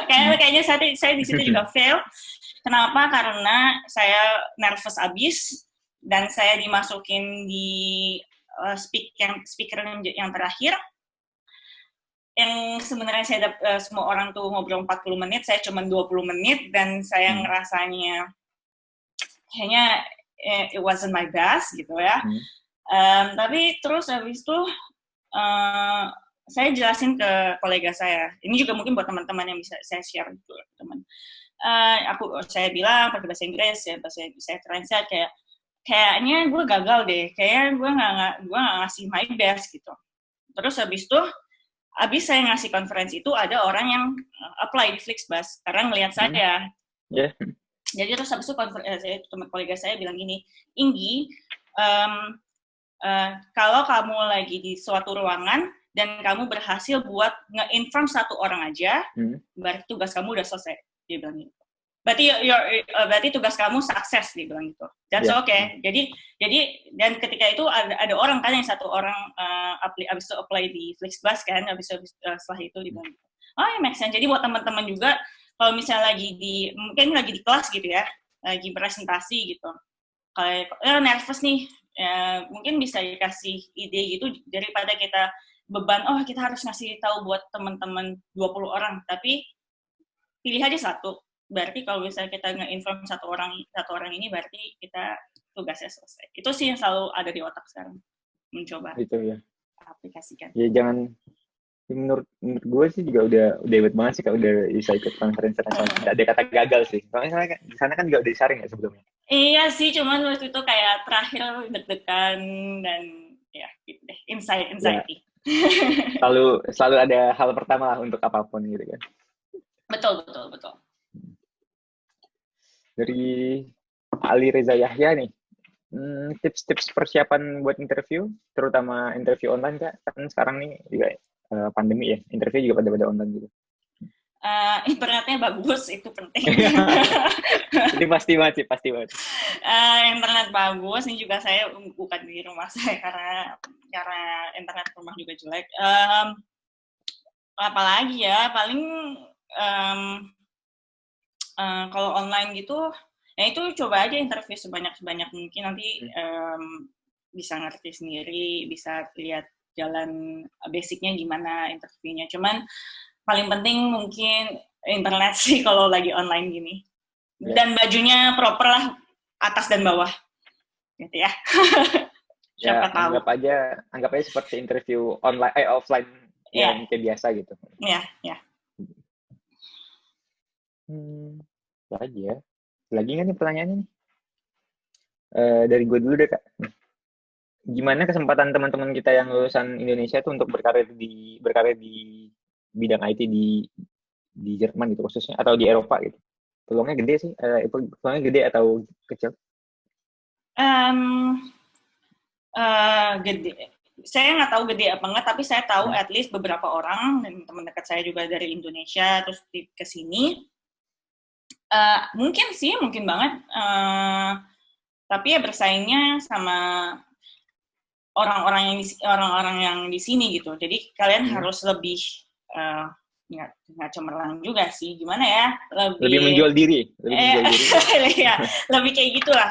Kayaknya saya di situ juga fail. Kenapa? Karena saya nervous abis dan saya dimasukin di speaker yang terakhir. Yang sebenarnya saya semua orang tuh ngobrol 40 menit, saya cuma 20 menit, dan saya ngerasanya kayaknya it wasn't my best gitu ya. Tapi terus habis itu saya jelasin ke kolega saya. Ini juga mungkin buat teman-teman yang bisa saya share gitu, teman. Saya bilang pakai bahasa Inggris, saya translate kayak kayaknya gue gagal deh, kayaknya gue nggak ngasih my best gitu. Terus habis saya ngasih konferensi itu ada orang yang apply di Flixbus karena ngelihat saya. Yeah. Jadi terus habis itu teman kolega saya bilang gini, Inggi, kalau kamu lagi di suatu ruangan dan kamu berhasil buat nge-inform satu orang aja, berarti tugas kamu udah selesai. Dia bilang gitu. Berarti tugas kamu sukses, dia bilang gitu. That's okay. Jadi dan ketika itu ada orang kan yang satu orang abis itu apply di Flixbus kan, setelah itu dia bilang gitu. Oh ya, make sense. Jadi buat teman-teman juga kalau misalnya mungkin lagi di kelas gitu ya, lagi presentasi gitu, kayak nervous nih, mungkin bisa dikasih ide gitu daripada kita beban, kita harus ngasih tahu buat teman-teman 20 orang, tapi pilih aja satu. Berarti kalau misalnya kita nge-inform satu orang ini, berarti kita tugasnya selesai. Itu sih yang selalu ada di otak sekarang, mencoba itu ya aplikasikan. Ya jangan, menurut gue sih juga udah hebat banget sih kalau udah bisa ikut konferensi nasional. Tidak ada kata gagal sih. Soalnya di sana kan juga udah disaring ya sebelumnya. Iya sih, cuman waktu itu kayak terakhir deg-degan dan ya gitu deh, anxiety. Ya. Selalu ada hal pertama lah untuk apapun gitu kan. Betul. Dari Ali Reza Yahya nih, tips-tips persiapan buat interview, terutama interview online Kak. Kan sekarang nih juga pandemi ya, interview juga pada online gitu. Internetnya bagus, itu penting. Jadi pasti banget. Internet bagus, ini juga saya bukan di rumah saya karena internet rumah juga jelek. Apalagi ya, paling kalau online gitu, ya itu coba aja interview sebanyak mungkin, nanti bisa ngerti sendiri, bisa lihat jalan basicnya gimana interviewnya. Cuman paling penting mungkin internet sih kalau lagi online gini. Dan bajunya proper lah, atas dan bawah. Gitu ya. Siapa tahu. Anggap aja seperti interview offline yang kayak biasa gitu. Iya. Lagi ya. Lagi nggak nih pertanyaannya nih? Dari gue dulu deh Kak. Gimana kesempatan teman-teman kita yang lulusan Indonesia tuh untuk berkarir di bidang IT di Jerman gitu khususnya, atau di Eropa gitu? Peluangnya gede sih? Peluangnya gede atau kecil? Gede. Saya nggak tahu gede apa enggak, tapi saya tahu at least beberapa orang dan teman dekat saya juga dari Indonesia terus ke sini. Mungkin banget. Tapi ya bersaingnya sama orang-orang yang di sini gitu. Jadi kalian harus lebih nggak cemerlang juga sih, gimana ya, lebih menjual diri. Ya, lebih kayak gitulah.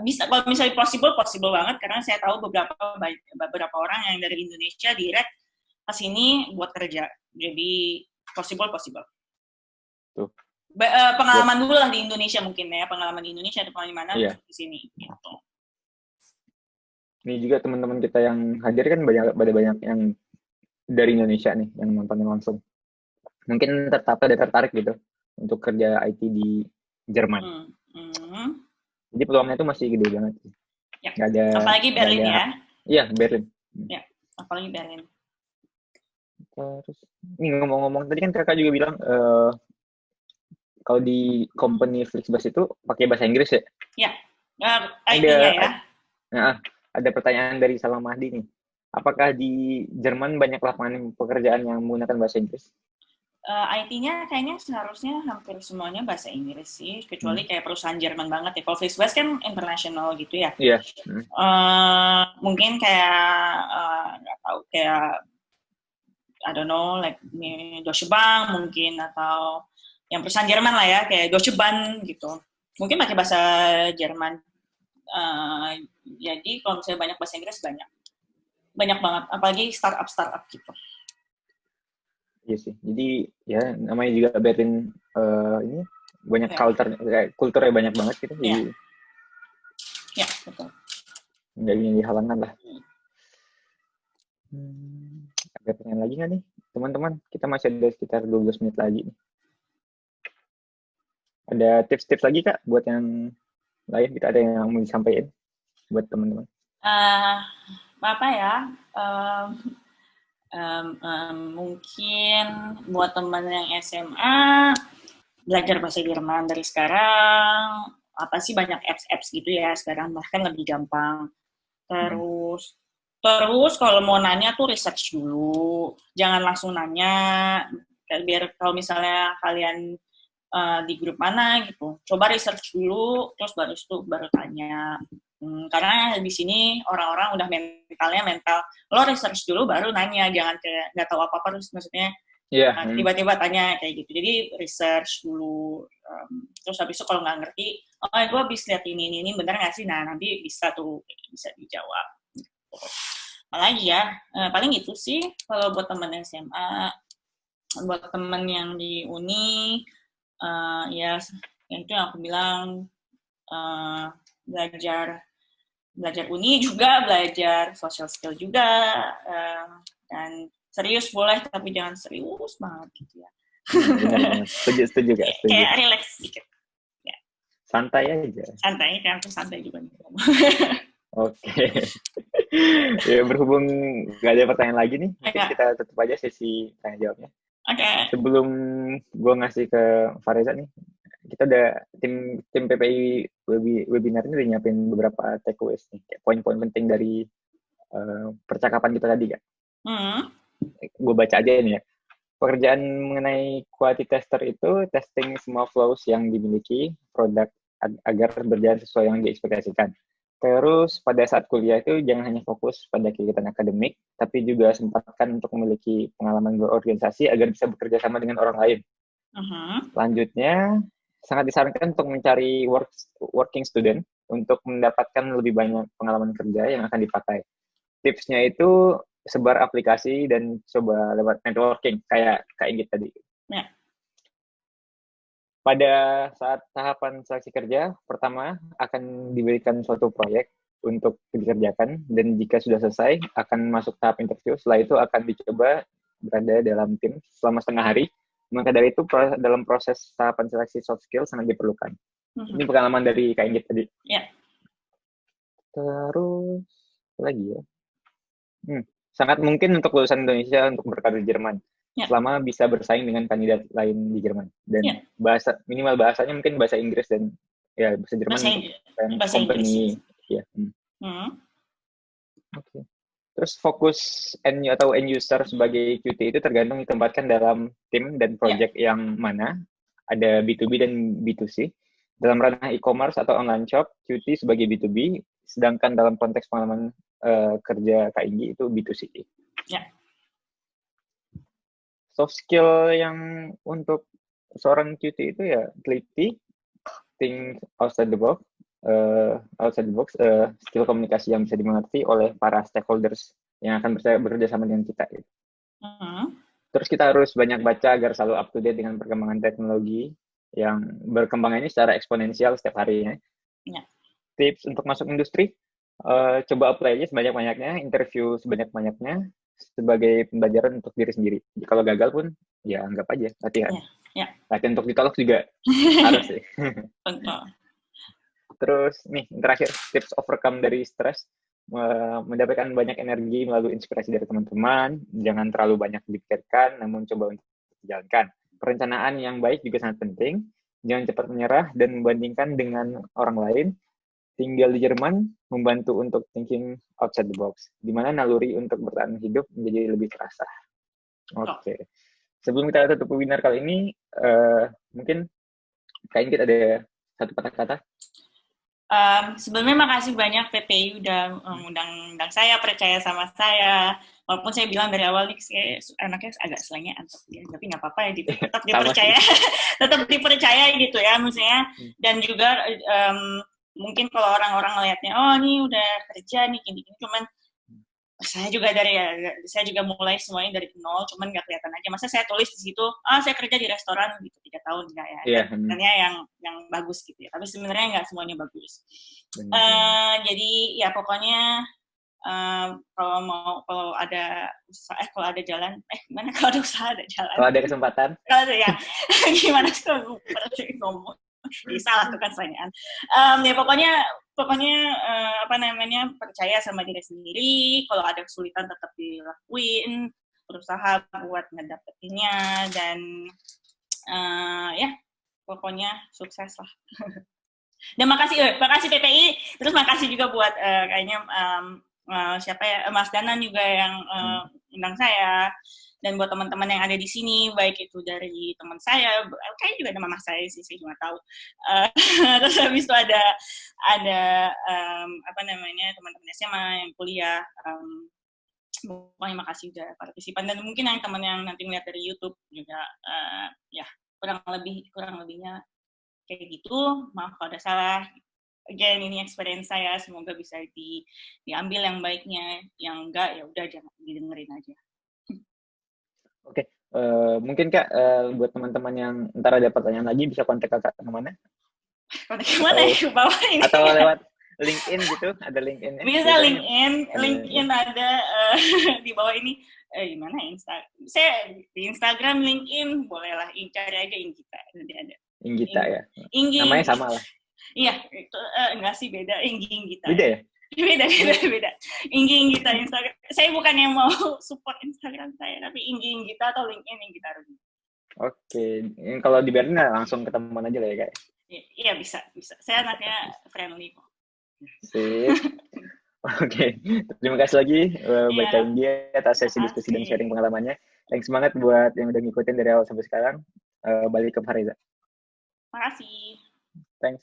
Bisa kalau misalnya possible banget, karena saya tahu beberapa orang yang dari Indonesia direct ke sini buat kerja. Jadi possible. Tuh. Pengalaman dulu lah di Indonesia mungkin ya, pengalaman di Indonesia ada pengalaman di sini gitu. Ini juga teman-teman kita yang hadir kan banyak yang dari Indonesia nih yang nonton langsung. Mungkin tertarik gitu untuk kerja IT di Jerman. Jadi peluangnya itu masih gede banget. Ya. Apalagi Berlin ya. Iya, Berlin. Ya, apalagi Berlin. Terus ini ngomong-ngomong tadi kan Kakak juga bilang kalau di company Flixbus itu pakai bahasa Inggris ya? Ya, IT-nya ya. Ada pertanyaan dari Salam Mahdi nih. Apakah di Jerman banyak lapangan pekerjaan yang menggunakan bahasa Inggris? IT-nya kayaknya seharusnya hampir semuanya bahasa Inggris sih, kecuali kayak perusahaan Jerman banget ya. Kalau Flixbus kan internasional gitu ya. Iya. Mungkin kayak nggak tahu, kayak I don't know, like Deutsche Bank mungkin, atau yang perusahaan Jerman lah ya, kayak Deutsche Bahn gitu. Mungkin pakai bahasa Jerman. Jadi kalau misalnya banyak bahasa Inggris, banyak banget, apalagi startup gitu. Iya sih. Jadi ya namanya juga Berlin ini banyak kulturnya banyak banget gitu. Jadi ya betul. Nggak jadi halangan lah. Ada pertanyaan lagi nggak nih teman-teman? Kita masih ada sekitar 12 menit lagi nih. Ada tips-tips lagi Kak buat yang lain kita ada yang mau disampaikan buat teman-teman? Apa ya? Mungkin buat teman yang SMA belajar bahasa Jerman dari sekarang. Apa sih, banyak apps gitu ya sekarang, bahkan lebih gampang. Terus kalau mau nanya tuh research dulu, jangan langsung nanya. Biar kalau misalnya kalian di grup mana gitu, coba research dulu, terus baru tanya. Karena di sini orang-orang udah mental lo research dulu baru nanya, jangan kayak nggak tahu apa-apa terus maksudnya tiba-tiba tanya kayak gitu. Jadi research dulu, terus habis itu kalau nggak ngerti, gue habis lihat ini bener nggak sih, nah nanti bisa dijawab. Apalagi ya, paling itu sih kalau buat teman SMA. Buat teman yang di uni, ya yang itu yang aku bilang, belajar uni juga, belajar social skill juga, dan serius boleh, tapi jangan serius banget gitu ya. Benar. Setuju. Kayak relax sedikit. Ya. Santai aja. Santai, kan aku santai juga nih. Oke. Ya, berhubung gak ada pertanyaan lagi nih, mungkin kita tutup aja sesi tanya jawabnya. Oke. Sebelum gue ngasih ke Fareza nih, kita udah tim PPI webinar ini udah nyiapin beberapa takeaways nih, kayak poin-poin penting dari percakapan kita tadi, Kak. Gue baca aja nih ya. Pekerjaan mengenai quality tester itu testing semua flows yang dimiliki produk agar berjalan sesuai yang diekspektasikan. Terus pada saat kuliah itu jangan hanya fokus pada kegiatan akademik, tapi juga sempatkan untuk memiliki pengalaman berorganisasi agar bisa bekerja sama dengan orang lain. Selanjutnya, sangat disarankan untuk mencari working student untuk mendapatkan lebih banyak pengalaman kerja yang akan dipakai. Tipsnya itu sebar aplikasi dan coba lewat networking, kayak Kak Inggit tadi. Ya. Pada saat tahapan seleksi kerja, pertama akan diberikan suatu proyek untuk dikerjakan, dan jika sudah selesai, akan masuk tahap interview. Setelah itu akan dicoba berada dalam tim selama setengah hari. Maka dari itu, dalam proses tahapan seleksi soft skill sangat diperlukan. Ini pengalaman dari Kak Inggit tadi. Ya. Terus, apa lagi ya? Sangat mungkin untuk lulusan Indonesia untuk berkarir di Jerman. Selama bisa bersaing dengan kandidat lain di Jerman, dan minimal bahasanya mungkin bahasa Inggris dan ya bahasa Jerman bahasa company ya. Okay. Terus fokus end user sebagai QT itu tergantung ditempatkan dalam tim dan project yang mana, ada B2B dan B2C. Dalam ranah e-commerce atau online shop, QT sebagai B2B, sedangkan dalam konteks pengalaman kerja KIG itu B2C. Soft skill yang untuk seorang QT itu ya teliti, think outside the box, skill komunikasi yang bisa dimengerti oleh para stakeholders yang akan bekerja sama dengan kita. Gitu. Terus kita harus banyak baca agar selalu up to date dengan perkembangan teknologi yang berkembang ini secara eksponensial setiap harinya. Tips untuk masuk industri, coba apply aja sebanyak-banyaknya, interview sebanyak-banyaknya, sebagai pembelajaran untuk diri sendiri. Jadi kalau gagal pun, ya anggap aja latihan. Latihan untuk ditolak juga harus sih. Terus nih, terakhir, tips overcome dari stres, mendapatkan banyak energi melalui inspirasi dari teman-teman, jangan terlalu banyak dipikirkan, namun coba untuk dijalankan. Perencanaan yang baik juga sangat penting, jangan cepat menyerah dan membandingkan dengan orang lain. Tinggal di Jerman membantu untuk thinking outside the box, di mana naluri untuk bertahan hidup menjadi lebih terasa. Oke. Sebelum kita tutup webinar kali ini, mungkin kayaknya kita ada satu patah kata. Sebelumnya makasih banyak PPI udah undang saya, percaya sama saya. Walaupun saya bilang dari awal nih, anaknya agak selengean, tapi nggak apa-apa ya, tetap dipercaya, tetap dipercaya gitu ya, maksudnya. Dan juga mungkin kalau orang-orang ngelihatnya, oh ini udah kerja nih gini-gini, cuman saya juga mulai semuanya dari nol, cuman nggak kelihatan aja. Masa saya tulis di situ, saya kerja di restoran gitu 3 tahun enggak ya? Sebenarnya yang bagus gitu ya. Tapi sebenarnya nggak semuanya bagus. Jadi ya pokoknya kalau ada usaha, kalau ada jalan, gimana kalau ada usaha ada jalan? Kalau ada kesempatan? Kalau ada ya, gimana sih kalau ngomong? Salah tuh kan pertanyaan. Ya pokoknya percaya sama diri sendiri. Kalau ada kesulitan tetap dilakuin, berusaha buat ngedapetinnya, dan ya pokoknya sukses lah. Dan makasih PPI, terus makasih juga buat kayaknya siapa ya, Mas Danan juga yang undang saya, dan buat teman-teman yang ada di sini, baik itu dari teman saya, kayaknya juga ada mama saya sih, saya cuma tahu. Terus habis itu ada teman-teman SMA yang kuliah. Pokoknya makasih udah partisipan, dan mungkin yang teman yang nanti ngeliat dari YouTube juga, ya kurang lebihnya kayak gitu. Maaf kalau ada salah. Again, ini experience saya, semoga bisa diambil yang baiknya, yang enggak ya udah jangan didengerin aja. Oke, mungkin Kak, buat teman-teman yang ntar ada pertanyaan lagi bisa kontak Kakak kemana? Kontak kemana ya? Ke bawah ini. Atau lewat LinkedIn gitu, ada LinkedIn-nya? Bisa LinkedIn ada di bawah ini. Gimana ya? Saya di Instagram, LinkedIn, bolehlah cari aja Inggita, nanti ada. Inggita ya? Inggi. Namanya sama lah? Iya, itu enggak sih, beda. Inggita. Beda ya? Beda. Inggita Instagram. Saya bukan yang mau support Instagram saya, tapi Inggita atau LinkedIn Inggita Ruby. Oke, kalau di Berlin langsung ketemuan aja lah ya Kak? Iya, bisa. Saya anaknya friendly kok. Sip. Oke, terima kasih lagi buat Kak Inggi atas sesi diskusi dan sharing pengalamannya. Thanks banget buat yang udah ngikutin dari awal sampai sekarang. Balik ke Fariza. Makasih. Thanks.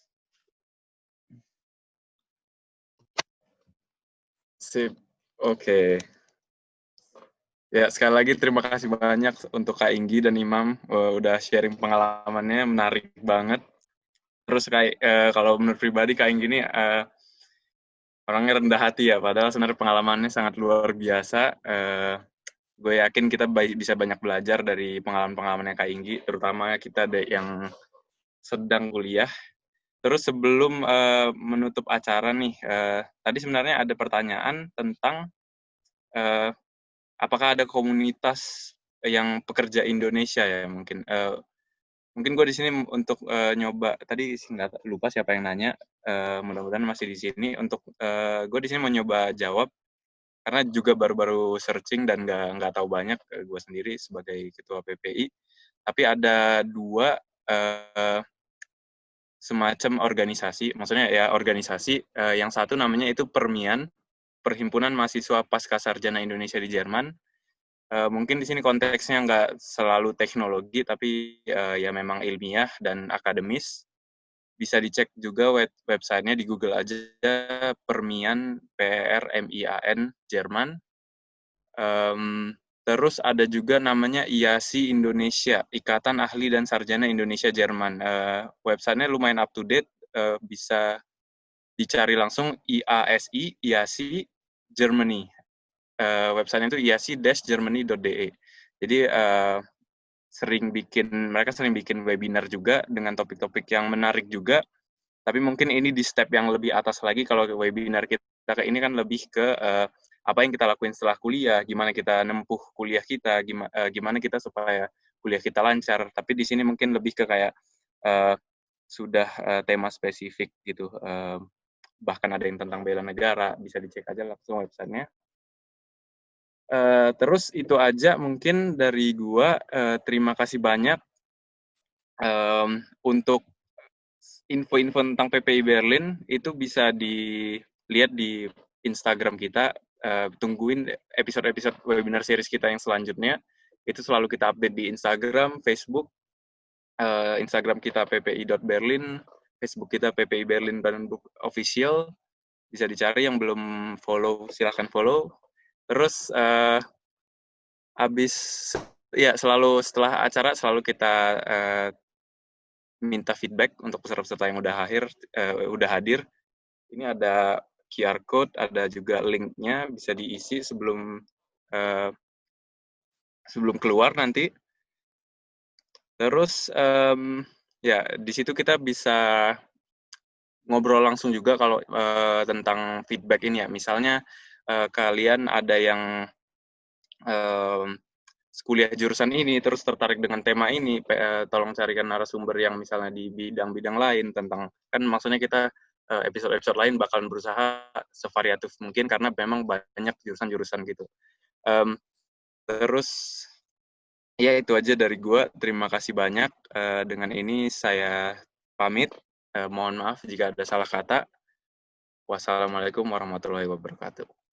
Sip. Oke. Ya, sekali lagi terima kasih banyak untuk Kak Inggi dan Imam udah sharing pengalamannya, menarik banget. Terus kayak kalau menurut pribadi Kak Inggi ini orangnya rendah hati ya, padahal sebenarnya pengalamannya sangat luar biasa. Gue yakin kita bisa banyak belajar dari pengalaman-pengalamannya Kak Inggi, terutama kita ada yang sedang kuliah. Terus sebelum menutup acara nih, tadi sebenarnya ada pertanyaan tentang apakah ada komunitas yang pekerja Indonesia ya mungkin. Mungkin gue di sini untuk nyoba, tadi nggak lupa siapa yang nanya, mudah-mudahan masih di sini. Untuk gue di sini mau nyoba jawab, karena juga baru-baru searching dan nggak tahu banyak gue sendiri sebagai ketua PPI. Tapi ada dua semacam organisasi, maksudnya ya organisasi, yang satu namanya itu Permian, Perhimpunan Mahasiswa Pascasarjana Indonesia di Jerman. Mungkin di sini konteksnya nggak selalu teknologi, tapi ya memang ilmiah dan akademis. Bisa dicek juga websitenya, di Google aja, Permian, PRMIAN, Jerman. Terus ada juga namanya IASI Indonesia, Ikatan Ahli dan Sarjana Indonesia Jerman. Websitenya lumayan up to date, bisa dicari langsung IASI Germany. Websitenya itu iasi-germany.de. Jadi mereka sering bikin webinar juga dengan topik-topik yang menarik juga. Tapi mungkin ini di step yang lebih atas lagi. Kalau webinar kita ini kan lebih ke apa yang kita lakuin setelah kuliah, gimana kita nempuh kuliah kita, gimana kita supaya kuliah kita lancar. Tapi di sini mungkin lebih ke kayak sudah tema spesifik gitu. Bahkan ada yang tentang bela negara, bisa dicek aja langsung websitenya. Terus itu aja mungkin dari gua. Terima kasih banyak untuk info-info tentang PPI Berlin, itu bisa dilihat di Instagram kita. Tungguin episode-episode webinar series kita yang selanjutnya. Itu selalu kita update di Instagram, Facebook. Instagram kita ppi.berlin, Facebook kita PPI Berlin Brandenburg Official. Bisa dicari, yang belum follow silahkan follow. Terus selalu setelah acara selalu kita minta feedback untuk peserta-peserta yang udah hadir. Ini ada QR code, ada juga link-nya, bisa diisi sebelum keluar nanti. Terus di situ kita bisa ngobrol langsung juga kalau tentang feedback ini ya. Misalnya kalian ada yang kuliah jurusan ini terus tertarik dengan tema ini, tolong carikan narasumber yang misalnya di bidang-bidang lain tentang, kan maksudnya kita episode-episode lain bakalan berusaha sevariatif mungkin karena memang banyak jurusan-jurusan gitu. Terus ya itu aja dari gua. Terima kasih banyak. Dengan ini saya pamit. Mohon maaf jika ada salah kata. Wassalamualaikum warahmatullahi wabarakatuh.